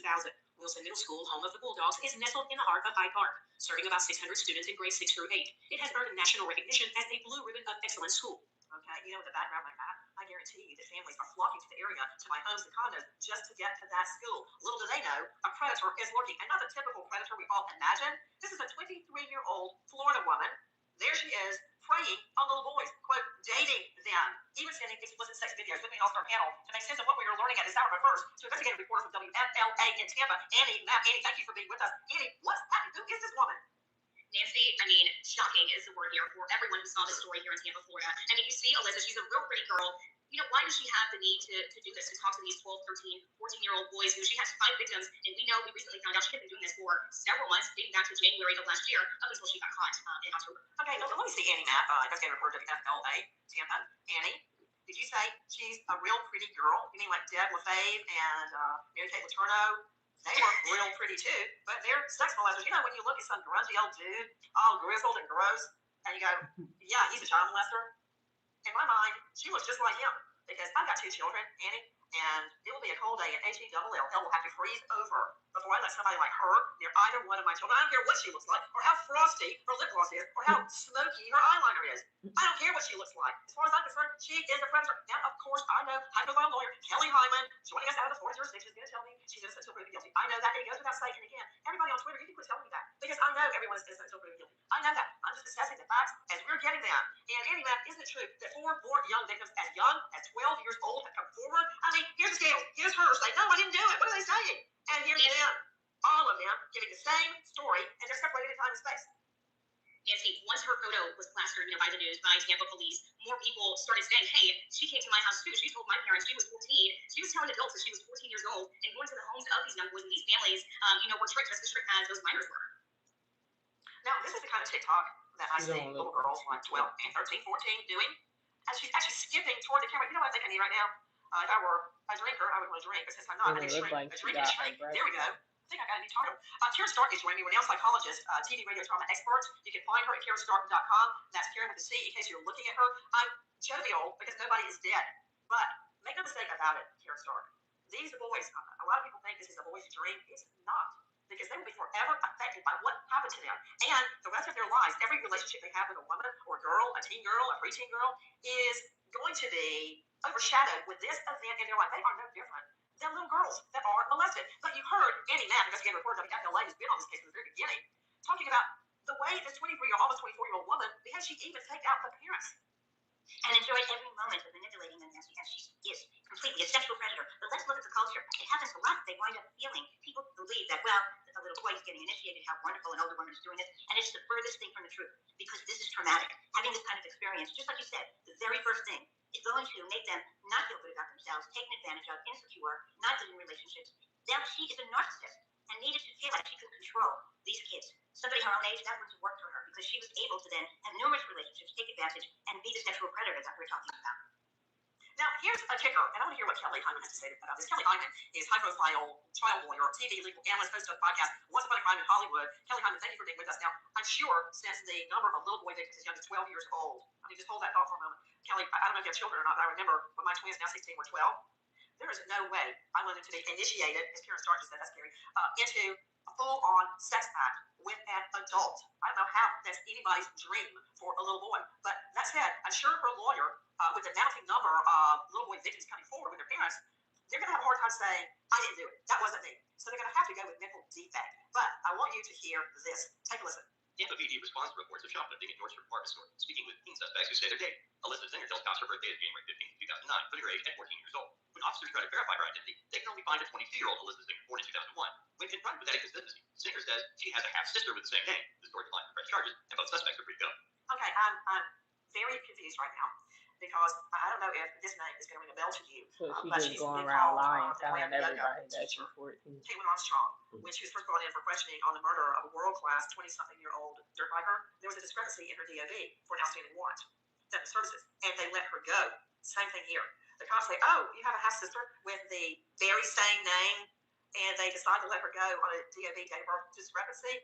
Wilson Middle School, home of the Bulldogs, is nestled in the heart of Hyde Park, serving about 600 students in grades 6 through 8. It has earned national recognition as a Blue Ribbon of Excellence school. Okay, with a background like that, I guarantee you that families are flocking to the area to buy homes and condos just to get to that school. Little do they know, a predator is lurking, and not the typical predator we all imagine. This is a 23-year-old Florida woman. There she is, preying on little boys, quote, dating them, even sending explicit sex videos. With me on our panel to make sense of what we are learning at this hour. But first, to investigative reporter from WFLA in Tampa, Annie Mapp. Annie, thank you for being with us. Annie, what's happening? Who is this woman? Nancy, shocking is the word here for everyone who saw this story here in Tampa, Florida. You see Alyssa, she's a real pretty girl. Why does she have the need to do this, to talk to these 12, 13, 14-year-old boys who she has 5 victims, and we recently found out she had been doing this for several months, dating back to January of last year, up until she got caught in October. Okay, let me see Annie Mapp, investigative reporter to FLA, Tampa. Annie, did you say she's a real pretty girl? You mean like Deb LaFave and Mary Kate Letourneau? They were real pretty too, but they're sex molesters. When you look at some grungy old dude, all grizzled and gross, and you go, yeah, he's a child molester. In my mind, she looks just like him because I've got 2 children, Annie, and it will be a cold day at HELL. Hell will have to freeze over before I let somebody like her near either one of my children. I don't care what she looks like, or how frosty her lip gloss is, or how smoky her eyeliner is. I don't care what she looks like. As far as I'm concerned, she is a predator. Now, of course, I know high-profile lawyer Kelly Hyman, joining us out of the Florida jurisdiction, is going to tell me she's innocent until proven guilty. I know that. It goes without saying. And again, everybody on Twitter, you can quit telling me that because I know everyone is innocent until proven guilty. I know that. I'm just assessing the facts as we're getting them. And Annie Mapp, isn't it true that 4 more young victims as young as 12 years old have come forward? Here's the scale. Here's her saying, no, I didn't do it. What are they saying? And here's them, all of them, giving the same story, and they're separated in time and space. And see, once her photo was plastered, by the news, by Tampa police, more people started saying, hey, she came to my house too. She told my parents she was 14. She was telling adults that she was 14 years old and going to the homes of these young boys and these families, were tricked just as strict as those minors were. Now, this is the kind of TikTok that I see little girls like 12 and 13, 14 doing. And she's actually skipping toward the camera. You know what I think I need right now? If I were a drinker, I would want to drink. But since I'm not, I need to drink. There we go. I think I got a new title. Karen Stark is joining me, renowned psychologist, TV radio trauma expert. You can find her at KarenStark.com. That's Karen with a C in case you're looking at her. I'm jovial because nobody is dead. But make no mistake about it, Karen Stark. These boys, a lot of people think this is a boy's dream. It's not. Because they will be forever affected by what happened to them. And the rest of their lives, every relationship they have with a woman or girl, a teen girl, a preteen girl, is going to be overshadowed with this event in their life. They are no different than little girls that are molested. But you heard Annie Mack, investigative reporter of the FLA, who's been on this case from the very beginning, talking about the way this 23-year-old, almost 24-year-old woman, because she even takes out the parents. And enjoyed every moment of manipulating them as she is completely a sexual predator. But let's look at the culture. It happens a lot. They wind up feeling, people believe that, well, a little boy is getting initiated, how wonderful an older woman is doing this. And it's the furthest thing from the truth because this is traumatic. Having this kind of experience, just like you said, the very first thing is going to make them not feel good about themselves, taken advantage of, insecure, not good in relationships. Now she is a narcissist and needed to feel like she could control these kids. Somebody her own age, that wouldn't work for her because she was able to then have numerous relationships, take advantage, and be the sexual predator that we're talking about. Now, here's a kicker, and I want to hear what Kelly Hyman has to say about this. Kelly Hyman is high-profile trial lawyer, TV legal analyst, host of a podcast, Once Upon a Crime in Hollywood. Kelly Hyman, thank you for being with us. Now, I'm sure since the number of little boy victims as young as 12 years old, I mean, just hold that thought for a moment. Kelly, I don't know if you have children or not, but I remember when my twins, now 16, were 12. There is no way I wanted to be initiated, as Karen Stark just said, that's scary, into a full-on sex act with an adult. I don't know how that's anybody's dream for a little boy. But that said, I'm sure her lawyer, with the mounting number of little boy victims coming forward with their parents, they're going to have a hard time saying, I didn't do it. That wasn't me. So they're going to have to go with mental defect. But I want you to hear this. Take a listen. Tampa PD responds to reports of shoplifting at Nordstrom department store, speaking with teen suspects who say they're dating. Elizabeth Singer tells cops her birthday is January 15, 2009, putting her age at 14 years old. When officers try to verify her identity, they can only find a 22-year-old Elizabeth Singer, born in 2001. When confronted with that inconsistency, Singer says she has a half-sister with the same name. The story declined to press charges, and both suspects are free to go. Okay, I'm very confused right now because I don't know if this name is going to ring a bell to you. So she's just going around lying, telling everybody that she's 14. Caitlin Armstrong, when she was first brought in for questioning on the murder of a world-class 20-something-year-old dirt biker, there was a discrepancy in her DOB for an outstanding warrant, the services, and they let her go. Same thing here. The cops say, oh, you have a half-sister with the very same name, and they decide to let her go on a DOB date of birth discrepancy.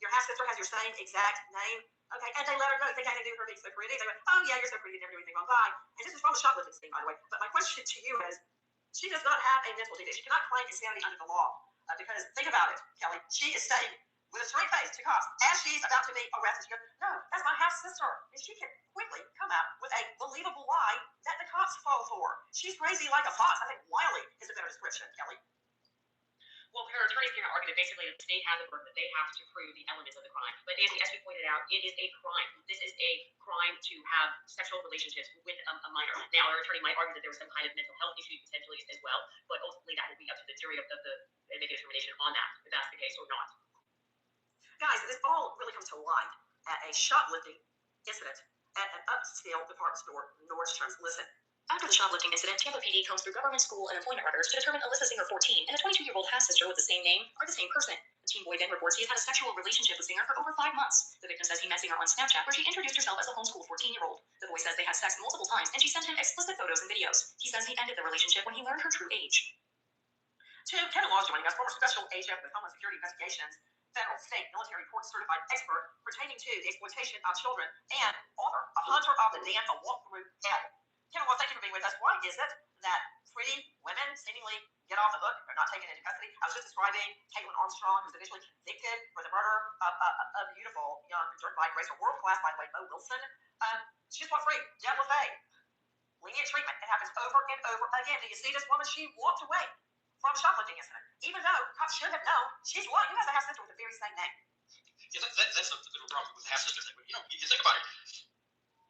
Your half-sister has your same exact name. Okay, and they let her go. They kind of do her being so pretty. They went, oh, yeah, you're so pretty. You never do anything wrong. Bye. And this is from the shoplifting scene, by the way. But my question to you is, she does not have a mental defect. She cannot claim insanity under the law. Because think about it, Kelly. She is saying with a straight face to cops as she's about to be arrested. She goes, no, that's my half-sister. And she can quickly come out with a believable lie that the cops fall for. She's crazy like a fox. I think wily is a better description, Kelly. Well, her attorneys came out arguing that basically the state has a burden that they have to prove the elements of the crime. But Nancy, as we pointed out, it is a crime. This is a crime to have sexual relationships with a minor. Now, her attorney might argue that there was some kind of mental health issue potentially as well, but ultimately that will be up to the jury of the make a determination on that, if that's the case or not. Guys, this all really comes to light at a shoplifting incident at an upscale department store, Nordstrom's. Listen. After the shoplifting incident, Tampa PD combs through government, school, and employment records to determine Alyssa Singer, 14, and a 22-year-old half-sister with the same name are the same person. The teen boy then reports he has had a sexual relationship with Singer for over 5 months. The victim says he met Singer on Snapchat, where she introduced herself as a homeschool 14-year-old. The boy says they had sex multiple times, and she sent him explicit photos and videos. He says he ended the relationship when he learned her true age. Kevin Laws joining us, former special agent with Homeland Security Investigations, federal, state, military, court-certified expert pertaining to the exploitation of children, and author, a hunter of the damned, a walk-through hell. Kevin, well, thank you for being with us. Why is it that pretty women seemingly get off the hook or not taken into custody? I was just describing Caitlin Armstrong, who was initially convicted for the murder of a beautiful young dirt bike racer, world class, by the way, Mo Wilson. She just walked free. Dealt with lenient treatment. It happens over and over again. Do you see this woman? She walked away from a shoplifting incident, even though cops should have known she's lying. You guys have half-sister with the very same name. Yeah, that's the problem with the half-sister thing. But, you think about it.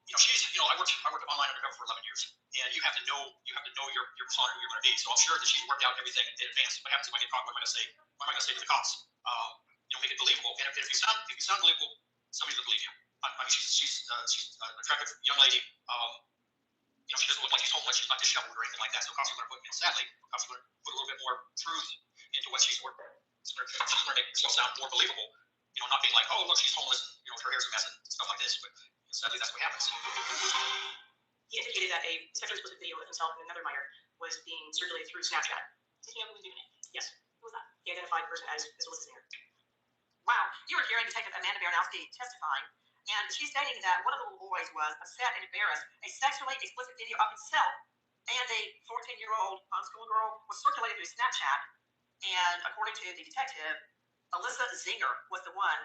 She's, I worked online undercover for 11 years, and you have to know your persona, who you're going to be. So I'm sure that she's worked out everything in advance. What happens if I get caught? What am I going to say? What am I going to say to the cops? Make it believable. And if you sound believable, somebody doesn't believe you. I mean, she's an attractive young lady. She doesn't look like she's homeless. She's not disheveled or anything like that. So cops are going to put, sadly, cops are going to put a little bit more truth into what she's working. She's going to make herself sound more believable. Not being like, oh, look, she's homeless. Her hair's a mess and stuff like this. But sadly, that's what happens. He indicated that a sexually explicit video of himself and another minor was being circulated through Snapchat. Did he know who was doing it? Yes. Who was that? He identified the person as Alyssa Singer. Wow. You were hearing Detective Amanda Baranowski testifying, and she's stating that one of the little boys was upset and embarrassed. A sexually explicit video of himself and a 14-year-old homeschool girl was circulated through Snapchat, and according to the detective, Alyssa Singer was the one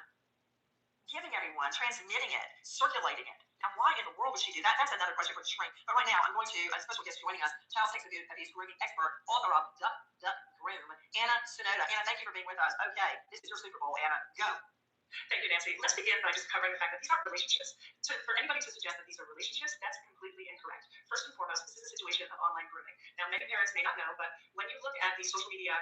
giving everyone, transmitting it, circulating it. Now, why in the world would she do that? That's another question for the shrink. But right now, I'm going to a special guest joining us, child sex abuse grooming expert, author of Duck, Duck, Groom, Anna Sonoda. Anna, thank you for being with us. Okay, this is your Super Bowl, Anna. Go. Thank you, Nancy. Let's begin by just covering the fact that these aren't relationships. So for anybody to suggest that these are relationships, that's completely incorrect. First and foremost, this is a situation of online grooming. Now, many parents may not know, but when you look at the social media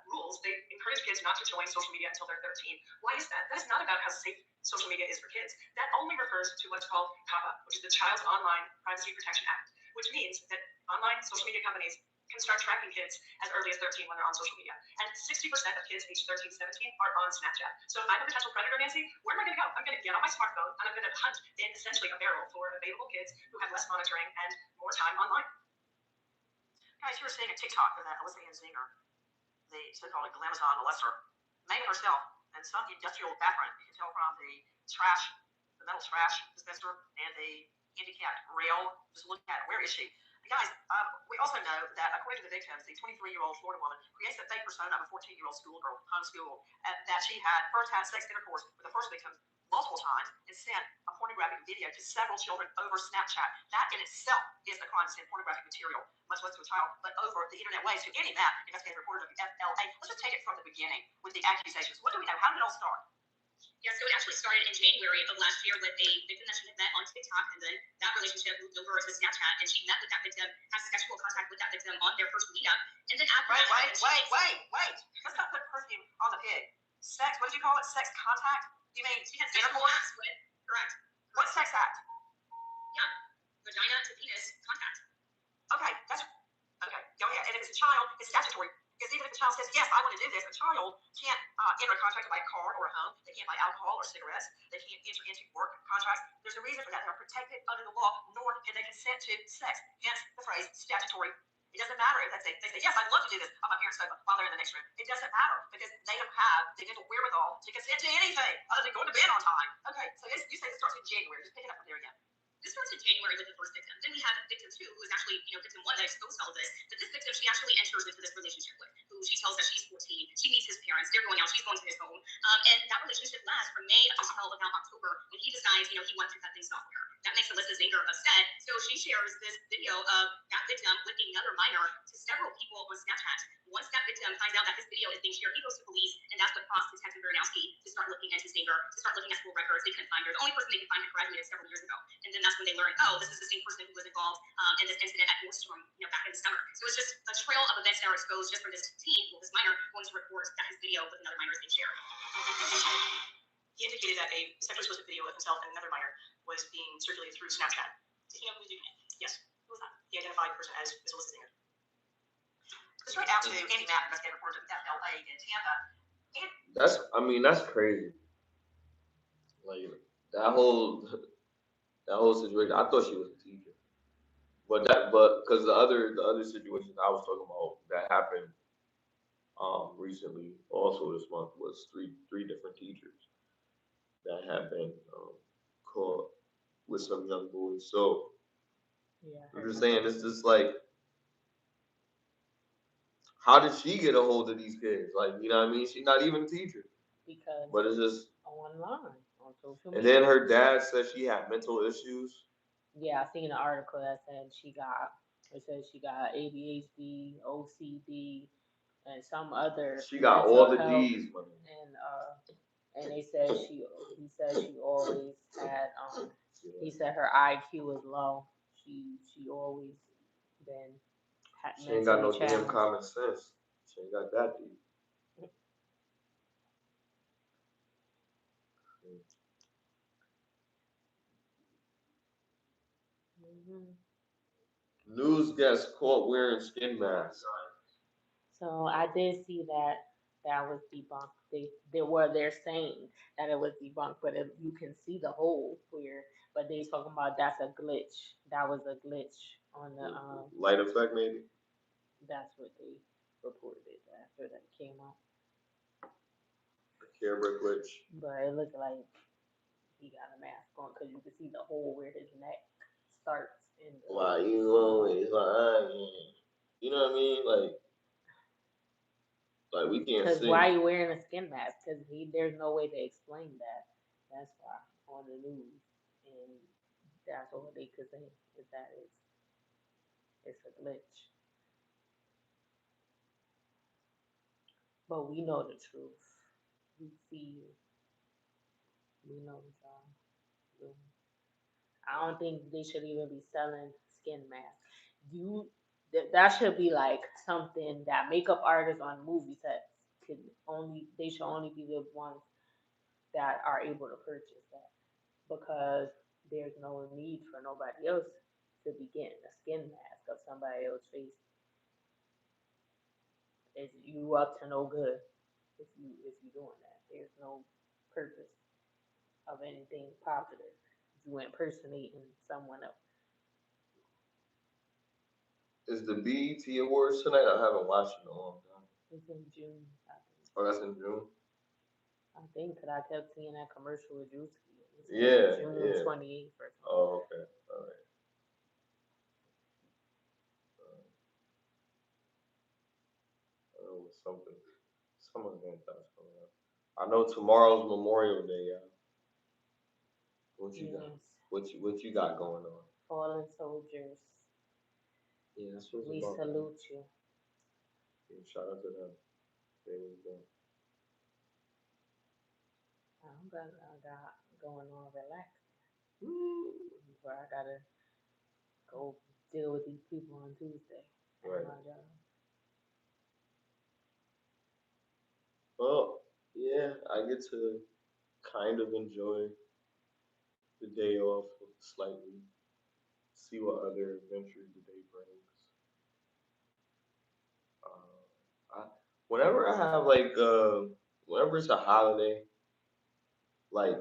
rules, they encourage kids not to join social media until they're 13. Why is that? That is not about how safe social media is for kids. That only refers to what's called COPPA, which is the Child Online Privacy Protection Act, which means that online social media companies can start tracking kids as early as 13 when they're on social media. And 60% of kids aged 13 to 17 are on Snapchat. So if I'm a potential predator, Nancy, where am I going to go? I'm going to get on my smartphone and I'm going to hunt in essentially a barrel for available kids who have less monitoring and more time online. Guys, you were seeing a TikTok of that Alyssa Singer, the so-called glamazon molester, made herself in some industrial background. You can tell from the trash, the metal trash dispenser, and the handicap rail. Just look at it. Where is she? Guys, we also know that according to the victims, the 23-year-old Florida woman creates a fake persona of a 14-year-old schoolgirl, homeschooled, that she had first had sex intercourse with the first victim multiple times and sent a pornographic video to several children over Snapchat. That in itself is a crime to send pornographic material, much less to a child, but over the internet ways to any map investigative reporter of the FLA. Let's just take it from the beginning with the accusations. What do we know? How did it all start? Yeah, so it actually started in January of last year with a victim that she had met on TikTok, and then that relationship moved over to Snapchat, and she met with that victim, has sexual contact with that victim on their first meetup, and then after wait. Let's not put perfume on the pig. Sex, what did you call it? Sex contact? You mean she had sexual acts with? Correct. What sex act? Yeah, vagina to penis contact. Okay, that's okay. Go ahead. And if it's a child, it's statutory. Because even if the child says, yes, I want to do this, a child can't enter a contract to buy a car or a home. They can't buy alcohol or cigarettes. They can't enter into work contracts. There's a reason for that. They're protected under the law, nor can they consent to sex. Hence the phrase statutory. It doesn't matter if they say, yes, I'd love to do this on my parents' sofa while they're in the next room. It doesn't matter because they don't have the mental wherewithal to consent to anything other than going to bed on time. Okay, so you say it starts in January. Just pick it up from there again. This starts in January with the first victim. Then we have victim 2, who is actually, victim 1 that exposed all of this. But this victim, she actually enters into this relationship with, who she tells that she's 14. She meets his parents. They're going out. She's going to his home. And that relationship lasts from May until about October when he decides, he wants to cut things off with her. That makes Alyssa Singer upset. So she shares this video of that victim with another minor to several people on Snapchat. Once that victim finds out that this video is being shared, he goes to police, and that's what prompts Detective Baranowski to start looking into Singer, to start looking at school records. They couldn't find her. The only person they could find had graduated several years ago. And then that's when they learned, oh, this is the same person who was involved in this incident at Nordstrom, back in the summer. So it's just a trail of events that are exposed just from this teen, this minor, going to report that his video with another minor is being shared. He indicated that a sexually explicit video of himself and another minor was being circulated through Snapchat. Did he know who was doing it? Yes. Who was that? He identified the person as Alyssa Singer. Straight out to Andy Mapp, investigative reporter of FLA in Tampa. That's crazy. Like that whole situation. I thought she was a teacher, but because the other situation I was talking about that happened recently, also this month, was three different teachers that have been caught with some young boys. So yeah, I'm just saying, it's just like, how did she get a hold of these kids? Like, you know what I mean? She's not even a teacher. But it's just online on social media. And then her dad said she had mental issues. Yeah, I seen an article that said she got ADHD, OCD, and some other. She got all the D's, man. And he said she always had he said her IQ was low. She always been. She ain't got no damn common sense. She ain't got that deep. News guest caught wearing skin masks. So I did see that that was debunked. They're saying that it was debunked, but you can see the hole where. But they talking about that's a glitch. That was a glitch on the Light effect, maybe. That's what they reported after that came out. A camera glitch. But it looked like he got a mask on because you could see the hole where his neck starts. Why you always lying? You know what I mean? Like we can't Because see. why are you wearing a skin mask? Because there's no way to explain that. That's why on the news, and that's all they could say is that it's a glitch. But we know the truth. We see you. We know what y'all doing. I don't think they should even be selling skin masks. That should be like something that makeup artists on movie sets they should only be the ones that are able to purchase that because there's no need for nobody else to be getting a skin mask of somebody else's face. It's you up to no good if you doing that. There's no purpose of anything positive. You impersonating someone else. Is the BET Awards tonight? I haven't watched it in a long time. It's in June, I think. Oh, that's in June? I think because I kept seeing that commercial with Juicy. Yeah, June yeah. 28th or something. Oh, okay. All right. Something event that's coming up. I know tomorrow's Memorial Day, y'all. What you got? What you got going on? Fallen soldiers. Yeah, that's what's We about salute that. you. Yeah, shout out to them. They was good. I'm got going on relaxing. Before I gotta go deal with these people on Tuesday. Right. My job. Well, yeah, I get to kind of enjoy the day off slightly. See what other adventures the day brings. Whenever I have whenever it's a holiday, like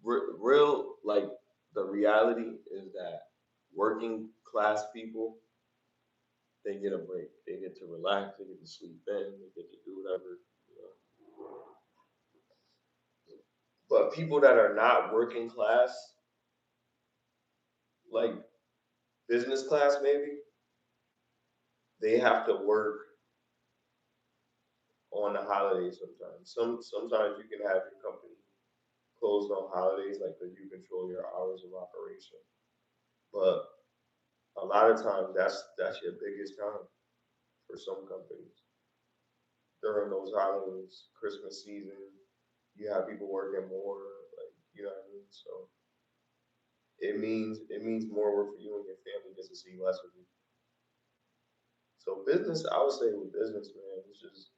real, like the reality is that working class people, they get a break. They get to relax. They get to sleep in. They get to do whatever. You know. But people that are not working class, like business class maybe, they have to work on the holidays sometimes. Sometimes you can have your company closed on holidays, like because you control your hours of operation. But a lot of times that's your biggest time for some companies during those holidays, Christmas season. You have people working more, like you know what I mean. So it means more work for you and your family just to see less of you. So business, I would say with business, man, it's just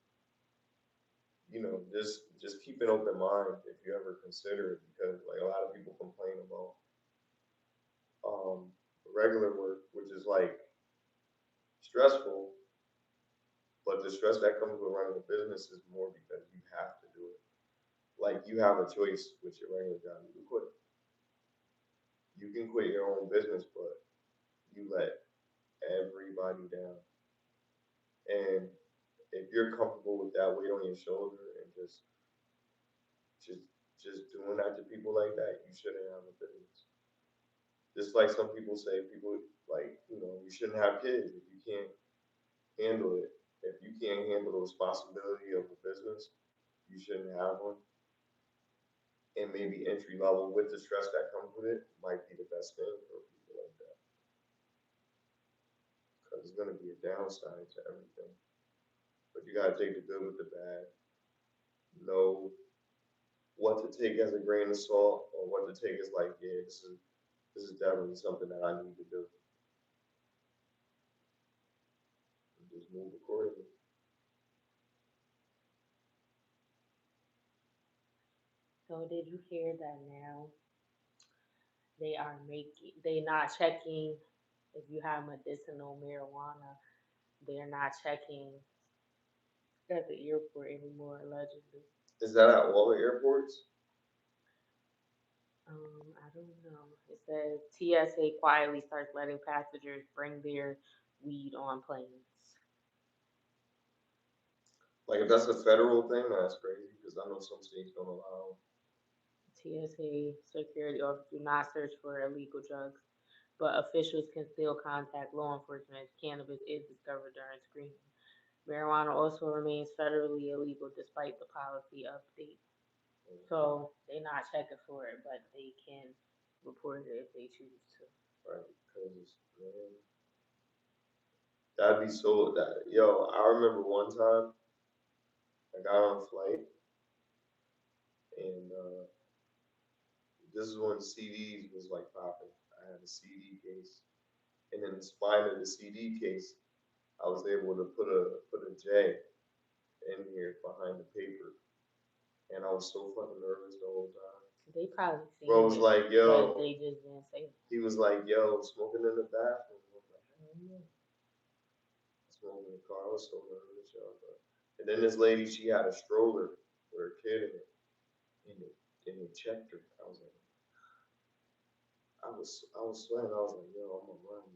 just keep an open mind if you ever consider it, because like a lot of people complain about regular work, which is like stressful, but the stress that comes with running a business is more because you have to do it. Like you have a choice with your regular job. You can quit. You can quit your own business, but you let everybody down. And if you're comfortable with that weight on your shoulder and just just doing that to people like that, you shouldn't have a business. Just like some people say, people like, you shouldn't have kids if you can't handle it. If you can't handle the responsibility of a business, you shouldn't have one. And maybe entry level with the stress that comes with it might be the best thing for people like that. Because there's going to be a downside to everything. But you got to take the good with the bad. Know what to take as a grain of salt, or what to take as like, yeah, this is definitely something that I need to do. And just move accordingly. So did you hear that now? they not checking if you have medicinal marijuana. They're not checking at the airport anymore, allegedly. Is that at all the airports? I don't know. It says TSA quietly starts letting passengers bring their weed on planes. Like if that's a federal thing, that's crazy because I know some states don't allow. TSA security officers do not search for illegal drugs, but officials can still contact law enforcement if cannabis is discovered during screening. Marijuana also remains federally illegal despite the policy update. So they're not checking for it, but they can report it if they choose to. Right, because man, that'd be so that yo. I remember one time I got on a flight and this is when CDs was like popping. I had a CD case, and in the spine of the CD case, I was able to put a J in here behind the paper, and I was so fucking nervous the whole time. They probably seen Bro was it, like, yo, but they just didn't say it. he was like, yo, smoking in the bathroom. I was like, hell yeah. Smoking in the car. I was so nervous, y'all. And then this lady, she had a stroller with her kid in it, and they checked her. I was like, I was sweating. I was like, yo, I'm gonna run.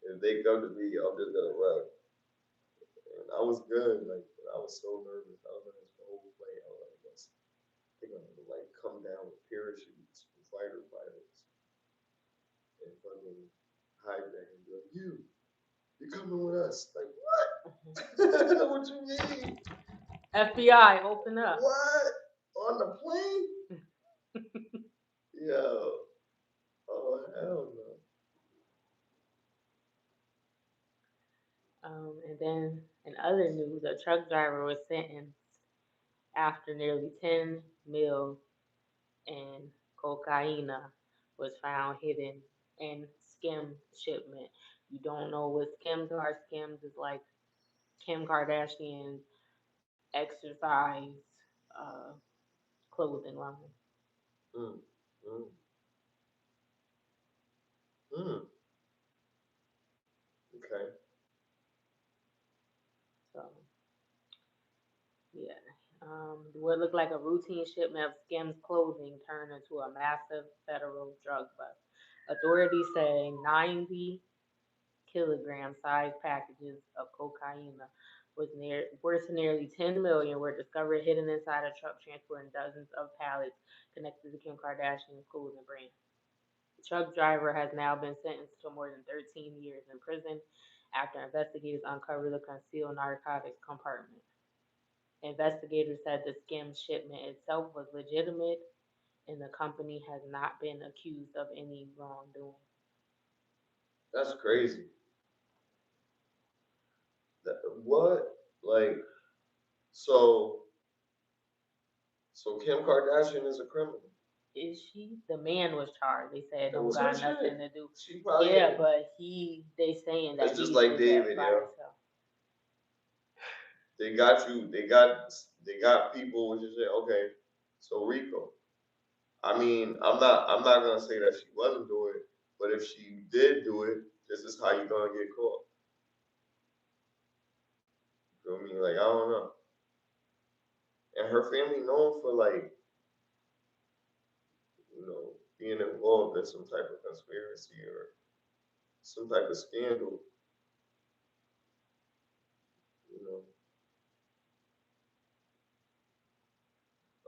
If they come to me, I'm just gonna run. And I was good. Like I was so nervous. I was on this whole flight. I was like, I think I'm gonna like come down with parachutes with fighter pilots and fucking hijack and be like, you're coming with us. Like what? What you mean? FBI, open up. What? On the plane? Yo. Oh hell no. And then in other news, a truck driver was sentenced after nearly 10 mil in cocaine was found hidden in skim shipment. You don't know what skims are. Skims is like Kim Kardashian's exercise uh, clothing line. Mm, mm, mm. Okay. So yeah. What looked like a routine shipment of Skims clothing turned into a massive federal drug bust. Authorities say 90 kilogram sized packages of cocaine worth nearly 10 million were discovered hidden inside a truck transporting dozens of pallets connected to Kim Kardashian's clothing brand. The truck driver has now been sentenced to more than 13 years in prison after investigators uncovered the concealed narcotics compartment. Investigators said the skim shipment itself was legitimate and the company has not been accused of any wrongdoing. That's crazy. What? Like, so, so Kim Kardashian is a criminal. Is she? The man was charged. They said It don't was her got nothing shit. to do. She probably. Yeah, but they saying that It's just he like did that David, by yo. himself. They got you. They got people. Which is okay. So Rico. I mean, I'm not gonna say that she wasn't doing it, but if she did do it, this is how you gonna get caught. You feel me? Like I don't know. And her family known for like, being involved in some type of conspiracy or some type of scandal. You know,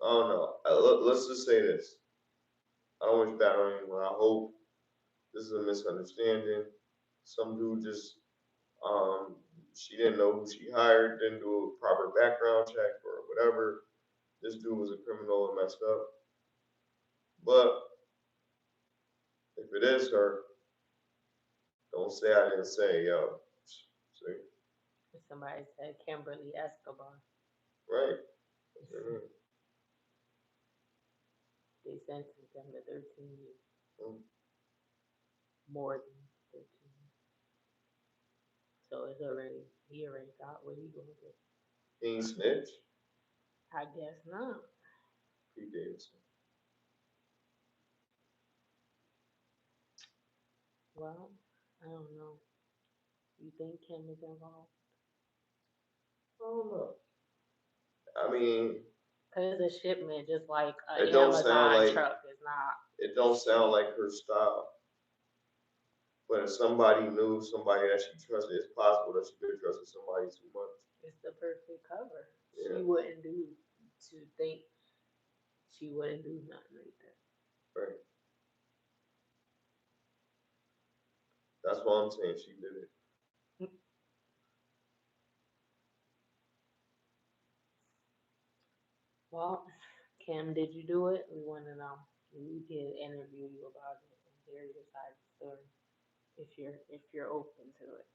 I don't know. Let's just say this. I don't wish bad on anyone. I hope this is a misunderstanding. Some dude just she didn't know who she hired, didn't do a proper background check or whatever. This dude was a criminal and messed up. But if it is her, don't say I didn't say, yo. See? Somebody said Kimberly Escobar. Right. What's her name? They sentenced him to 13 years. Mm. More than 13 years. So he already got what he gonna get. He ain't snitch. I guess not. Pete Davidson. Well, I don't know. You think Kim is involved? I don't know. I mean, Cause it's a shipment, just like an it don't sound Amazon like truck is not. it don't sound like her style. But if somebody knew somebody that she trusted, it's possible that she could have trusted somebody too much. It's the perfect cover. Yeah. She wouldn't do to think. She wouldn't do nothing like that. Right. That's why I'm saying she did it. Well, Kim, did you do it? We want to know. We could interview you about it and hear your side of the story if you're open to it.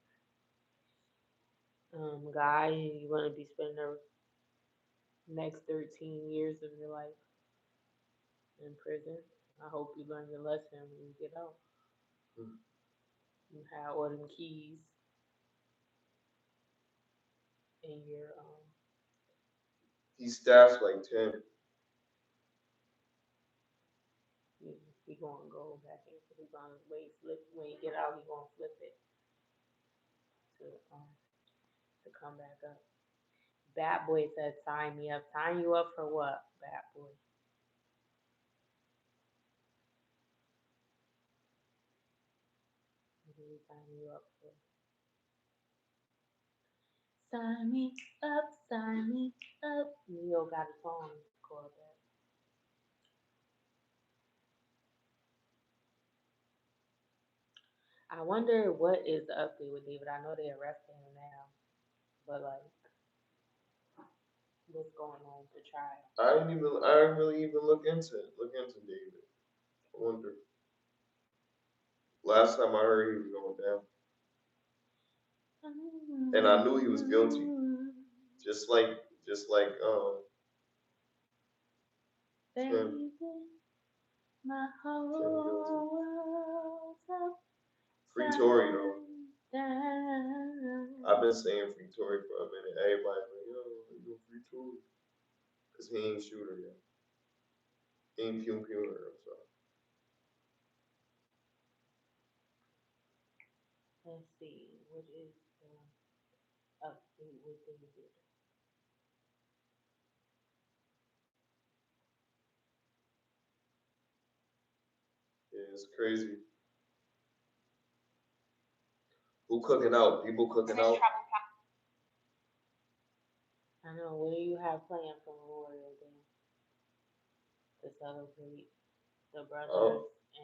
Guy, you want to be spending the next 13 years of your life in prison. I hope you learn your lesson when you get out. Hmm. You have all them keys in your He stashed like 10. he gonna go back in. He gonna wait flip when you get out. He gonna flip it to um to come back up. Bad boy said, "Sign me up." Sign you up for what, bad boy? What did he sign you up for? Sign me up, sign me up. Leo got a song called that. I wonder what is the update with David. I know they arrested him now, but like, what's going on with the trial? I didn't really even look into David. I wonder. Last time I heard he was going down. And I knew he was guilty. Just like Tim. My whole world's Free Tory though. down. I've been saying Free Tory for a minute. Everybody's like, yo, Free Tory. Cause he ain't shoot her yet. He ain't pew her, I'm sorry. Let's see, what is the update with David? Yeah, it's crazy. Who cooking out? People cooking out. I know, what do you have planned for Memorial Day to celebrate the brothers?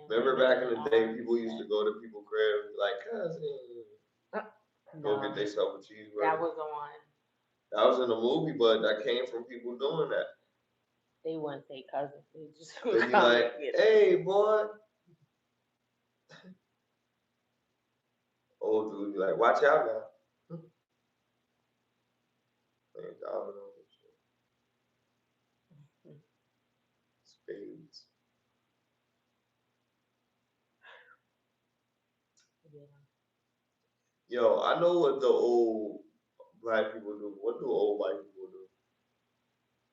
Remember back in the day, people used to go to people's crib and be like, cousin. Go get themselves a cheeseburger. That was on. That was in the movie, but that came from people doing that. They wouldn't say cousins. They just They'd be like, hey, boy. Old dude be like, watch out now. Playing dominoes and shit. Spades. Yeah. Yo, I know what the old black people do. What do old white people do?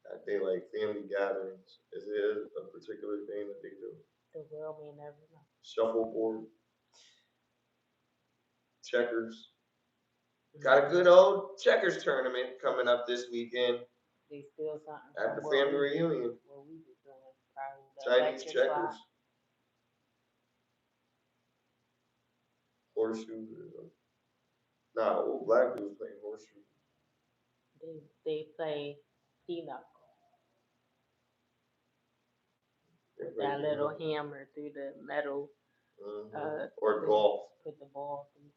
That they like family gatherings. Is there a particular thing that they do? The world may never know. Shuffleboard. Checkers. Got a good old checkers tournament coming up this weekend. They steal something at the family reunion. What we was doing, probably the Chinese checkers. Horseshoes. Nah, old black dudes playing horseshoes. They play pinochle. That little hammer through the metal. Or golf. Put the ball through.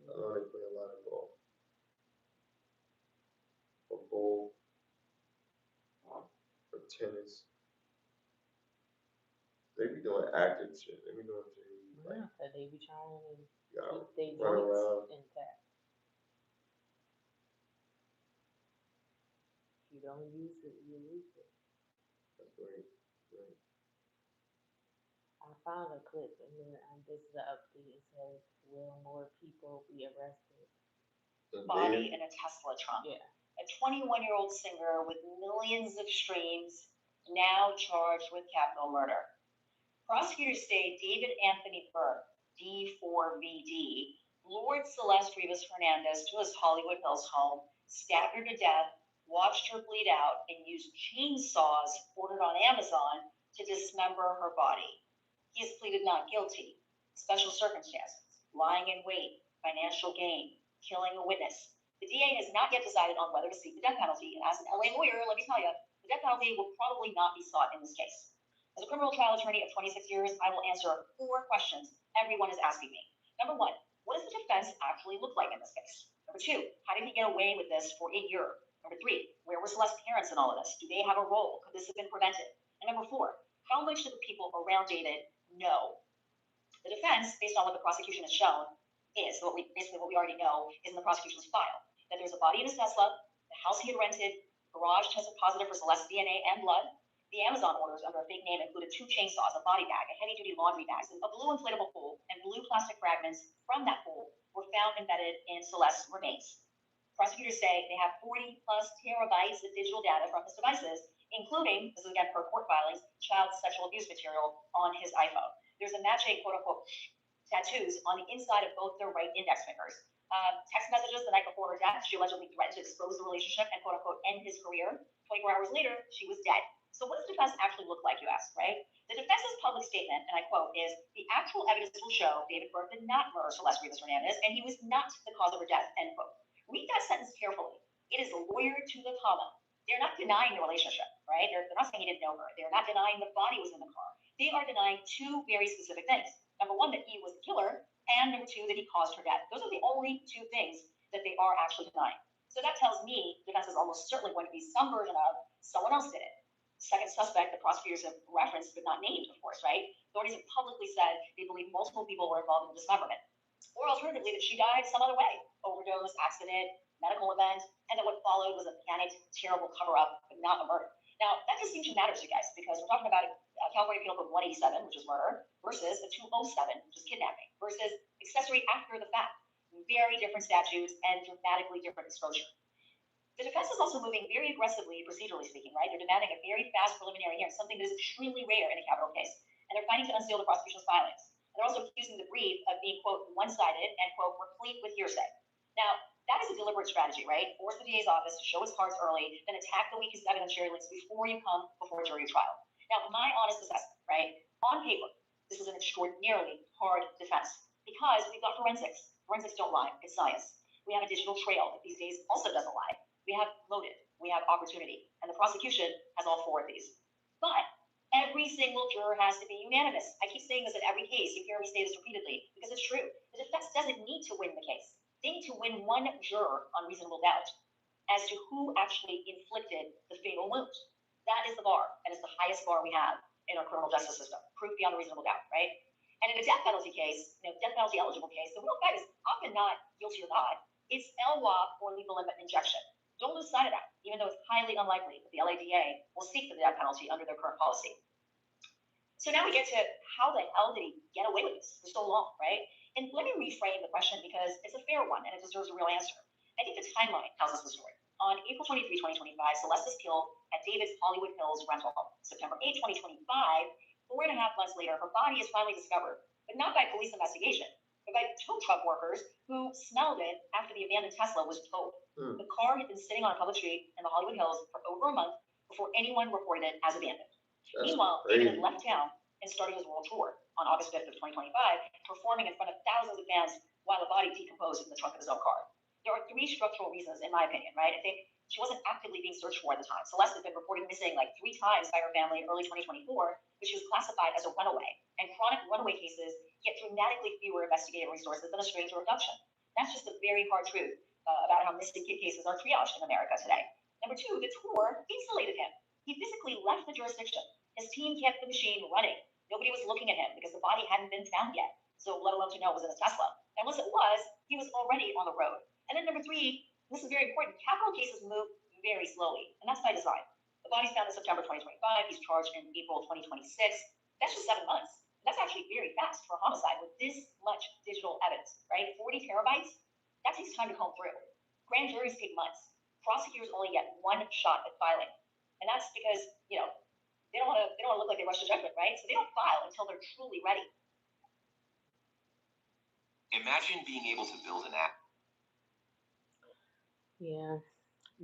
I know they play a lot of golf. Or bowl. Or tennis. They be doing active shit. They be doing shit. Yeah, so they be trying to run keep their joints around. intact. If you don't use it, you lose it. That's right. Right. I found a clip and then this is the update. It says, will more people be arrested? Body in a Tesla trunk. Yeah. A 21-year-old singer with millions of streams now charged with capital murder. Prosecutors say David Anthony Burke, D4VD, lured Celeste Rivas Hernandez to his Hollywood Hills home, stabbed her to death, watched her bleed out, and used chainsaws ordered on Amazon to dismember her body. He has pleaded not guilty. Special circumstances, lying in wait, financial gain, killing a witness. The DA has not yet decided on whether to seek the death penalty, and as an LA lawyer, let me tell you, the death penalty will probably not be sought in this case. As a criminal trial attorney of 26 years, I will answer 4 questions everyone is asking me. Number 1, what does the defense actually look like in this case? Number 2, how did he get away with this for a year? Number 3, where were Celeste's parents in all of this? Do they have a role? Could this have been prevented? And number 4, how much do the people around David know? The defense, based on what the prosecution has shown, is basically what we already know is in the prosecution's file. That there's a body in his Tesla, the house he had rented, garage tested positive for Celeste's DNA and blood. The Amazon orders under a fake name included 2 chainsaws, a body bag, a heavy-duty laundry bag, a blue inflatable pool, and blue plastic fragments from that pool were found embedded in Celeste's remains. Prosecutors say they have 40+ terabytes of digital data from his devices, including, this is again per court filings, child sexual abuse material on his iPhone. There's a matching quote-unquote tattoos on the inside of both their right index fingers. Text messages the night before her death, she allegedly threatened to expose the relationship and quote-unquote end his career. 24 hours later, she was dead. So what does the defense actually look like, you ask, right? The defense's public statement, and I quote, is the actual evidence will show David Burke did not murder Celeste Rivas Hernandez, and he was not the cause of her death, end quote. Read that sentence carefully. It is lawyered to the comma. They're not denying the relationship, right? They're not saying he didn't know her. They're not denying the body was in the car. They are denying 2 very specific things. Number 1, that he was the killer, and number 2, that he caused her death. Those are the only 2 things that they are actually denying. So that tells me the defense is almost certainly going to be some version of someone else did it. Second suspect, the prosecutors have referenced but not named, of course, right? Authorities have publicly said they believe multiple people were involved in the dismemberment. Or alternatively, that she died some other way, overdose, accident, medical event, and that what followed was a panicked, terrible cover-up, but not a murder. Now, that just seems to matter to you guys, because we're talking about a California Penal Code 187, which is murder, versus a 207, which is kidnapping, versus accessory after the fact. Very different statutes and dramatically different exposure. The defense is also moving very aggressively, procedurally speaking, right? They're demanding a very fast preliminary hearing, something that is extremely rare in a capital case. And they're fighting to unseal the prosecution's filings. And they're also accusing the brief of being, quote, one-sided and, quote, replete with hearsay. Now, that is a deliberate strategy, right? Force the DA's office to show his cards early, then attack the weakest evidentiary links before you come before a jury trial. Now, my honest assessment, right? On paper, this is an extraordinarily hard defense because we've got forensics. Forensics don't lie. It's science. We have a digital trail that these days also doesn't lie. We have motive, we have opportunity, and the prosecution has all 4 of these. But every single juror has to be unanimous. I keep saying this at every case. You hear me say this repeatedly because it's true. The defense doesn't need to win the case. They need to win 1 juror on reasonable doubt as to who actually inflicted the fatal wound. That is the bar, and it's the highest bar we have in our criminal justice system. Proof beyond a reasonable doubt, right? And in a death penalty case, death penalty eligible case, the real fight is often not guilty or not. It's LWOP or lethal injection. Don't lose sight of that, even though it's highly unlikely that the LADA will seek the death penalty under their current policy. So now we get to how the hell did he get away with this for so long, right? And let me reframe the question because it's a fair one and it deserves a real answer. I think the timeline tells us the story. On April 23, 2025, Celeste is killed at David's Hollywood Hills rental home. September 8, 2025, 4.5 months later, her body is finally discovered, but not by police investigation, but by tow truck workers who smelled it after the abandoned Tesla was towed. The car had been sitting on a public street in the Hollywood Hills for over a month before anyone reported it as abandoned. Meanwhile, David had left town and started his world tour on August 5th of 2025, performing in front of thousands of fans while the body decomposed in the trunk of his own car. There are 3 structural reasons, in my opinion, right? I think she wasn't actively being searched for at the time. Celeste had been reported missing like 3 times by her family in early 2024, but she was classified as a runaway. And chronic runaway cases get dramatically fewer investigative resources than a stranger abduction. That's just a very hard truth about how missing kid cases are triaged in America today. Number 2, the tour insulated him. He physically left the jurisdiction. His team kept the machine running. Nobody was looking at him because the body hadn't been found yet. So let alone to know it was in a Tesla. And once it was, he was already on the road. And then number 3, this is very important, capital cases move very slowly, and that's by design. The body's found in September 2025. He's charged in April 2026. That's just 7 months. That's actually very fast for a homicide with this much digital evidence, right? 40 terabytes. That takes time to comb through. Grand juries take months. Prosecutors only get 1 shot at filing, and that's because they don't want to look like they rushed to judgment, right? So they don't file until they're truly ready. Imagine being able to build an app. Yeah,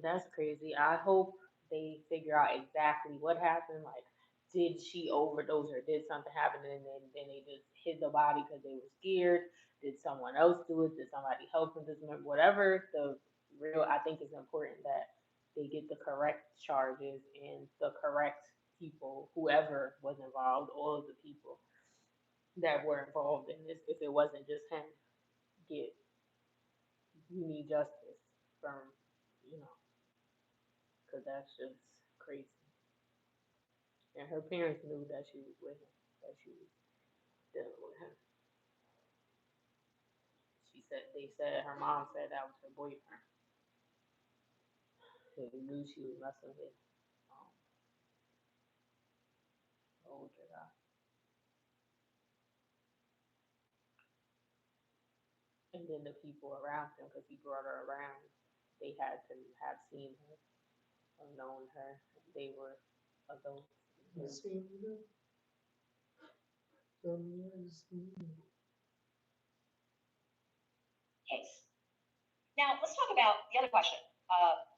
that's crazy. I hope they figure out exactly what happened. Like, did she overdose or did something happen and then they just hid the body because they were scared? Did someone else do it? Did somebody help them? Whatever the real, I think it's important that they get the correct charges and the correct people, whoever was involved, all of the people that were involved in this. If it wasn't just him, get you need justice from, you know, because that's just crazy. And her parents knew that she was with him, that she was dealing with him. Her mom said that was her boyfriend. They knew she was messing with um, the older guy. And then the people around him, because he brought her around, they had to have seen her or known her. They were adults. Case. Now, let's talk about the other question.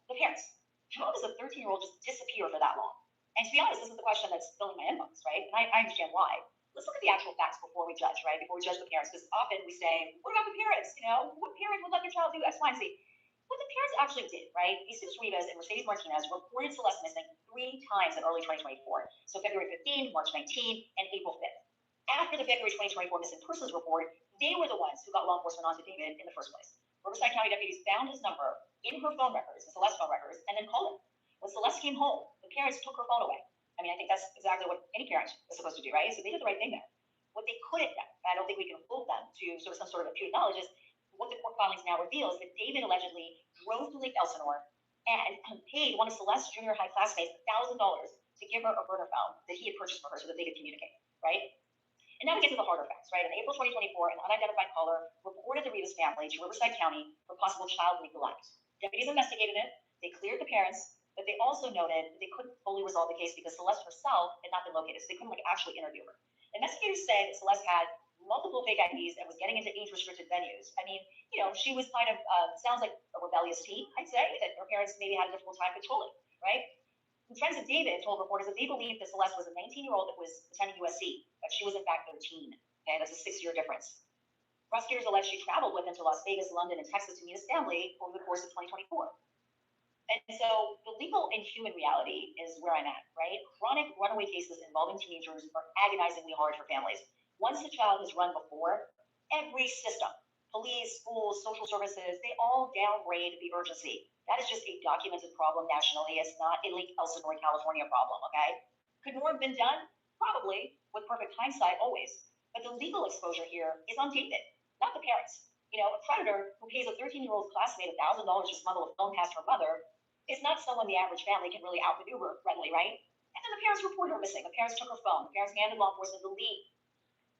The parents. How does a 13-year-old just disappear for that long? And to be honest, this is the question that's filling my inbox, right? And I understand why. Let's look at the actual facts before we judge, right? Before we judge the parents, because often we say, what about the parents? You know, what parent would let their child do X, Y, and Z? What the parents actually did, right? Jesus Rivas and Mercedes Martinez reported Celeste missing 3 times in early 2024. So February 15, March 19, and April 5th. After the February 2024 missing persons report, they were the ones who got law enforcement onto David in the first place. Riverside County deputies found his number in her phone records, in Celeste's phone records, and then called him. When Celeste came home, the parents took her phone away. I mean, I think that's exactly what any parent is supposed to do, right? So they did the right thing there. What they couldn't do, and I don't think we can hold them to sort of some sort of impute knowledge, is what the court filings now reveal is that David allegedly drove to Lake Elsinore and paid one of Celeste's junior high classmates $1,000 to give her a burner phone that he had purchased for her so that they could communicate, right? And now we get to the harder facts, right? In April 2024, an unidentified caller reported the Rivas family to Riverside County for possible child neglect. Deputies investigated it, they cleared the parents, but they also noted that they couldn't fully resolve the case because Celeste herself had not been located, so they couldn't actually interview her. Investigators say that Celeste had multiple fake IDs and was getting into age-restricted venues. I mean, you know, she was kind of, sounds like a rebellious teen, I'd say, that her parents maybe had a difficult time controlling, right? The friends of David told reporters that they believed that Celeste was a 19-year-old that was attending USC, but she was in fact 13. Okay, that's a 6-year difference. Prosecutors allege she traveled with him to Las Vegas, London, and Texas to meet his family over the course of 2024. And so the legal and human reality is where I'm at, right? Chronic runaway cases involving teenagers are agonizingly hard for families. Once the child has run before, every system, police, schools, social services, they all downgrade the urgency. That is just a documented problem nationally. It's not a Lake Elsinore, California problem, okay? Could more have been done? Probably, with perfect hindsight always. But the legal exposure here is on David, not the parents. You know, a predator who pays a 13-year-old classmate $1,000 to smuggle a phone past her mother is not someone the average family can really outmaneuver readily, right? And then the parents reported her missing. The parents took her phone. The parents handed law enforcement the lead.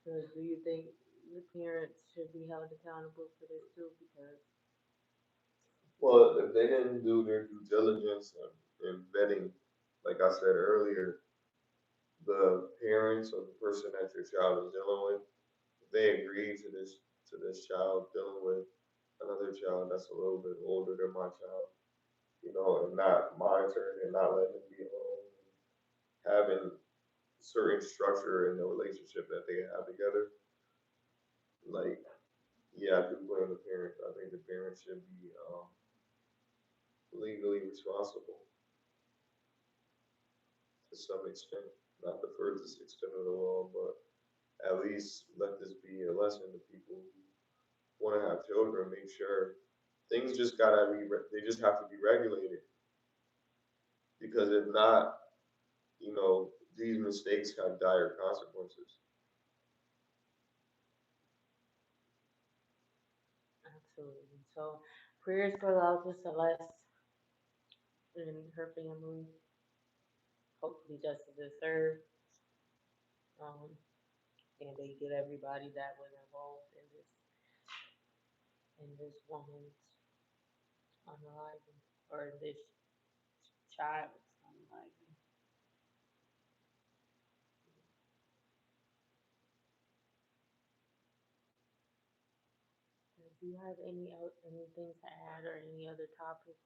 So do you think the parents should be held accountable for this too? Because Well, if they didn't do their due diligence and vetting, like I said earlier, the parents or the person that your child is dealing with, if they agree to this child dealing with another child that's a little bit older than my child, you know, and not monitoring and not letting them be alone, having certain structure in the relationship that they have together, like, yeah, I do blame the parents. I think the parents should be legally responsible to some extent, not the furthest extent of the law, but at least let this be a lesson to people who want to have children. Make sure things just gotta be, they just have to be regulated, because if not, you know, these mistakes have dire consequences. absolutely. So prayers go out to Celeste and her family. Hopefully justice is served. Um, and they get everybody that was involved in this woman's unaliving or this child's unaliving. Do you have anything to add or any other topics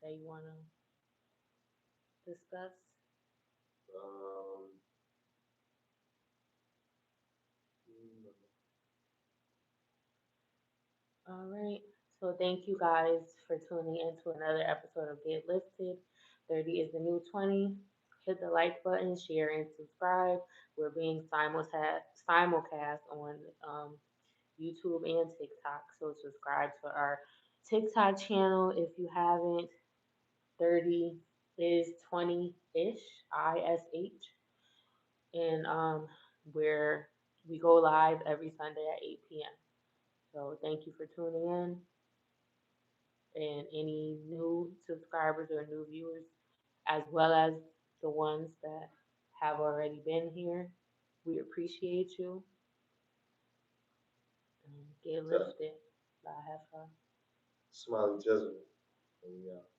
that you want to discuss? Um, All right. So thank you guys for tuning in to another episode of Get Lifted. 30 is the new 20. Hit the like button, share, and subscribe. We're being simulcast on YouTube and TikTok. So subscribe to our TikTok channel if you haven't. 30 is 20-ish, ISH. And where we go live every Sunday at 8 p.m. So thank you for tuning in. And any new subscribers or new viewers, as well as the ones that have already been here, we appreciate you. Get lifted. Bye, have fun. Smiley Jezebel. Yeah.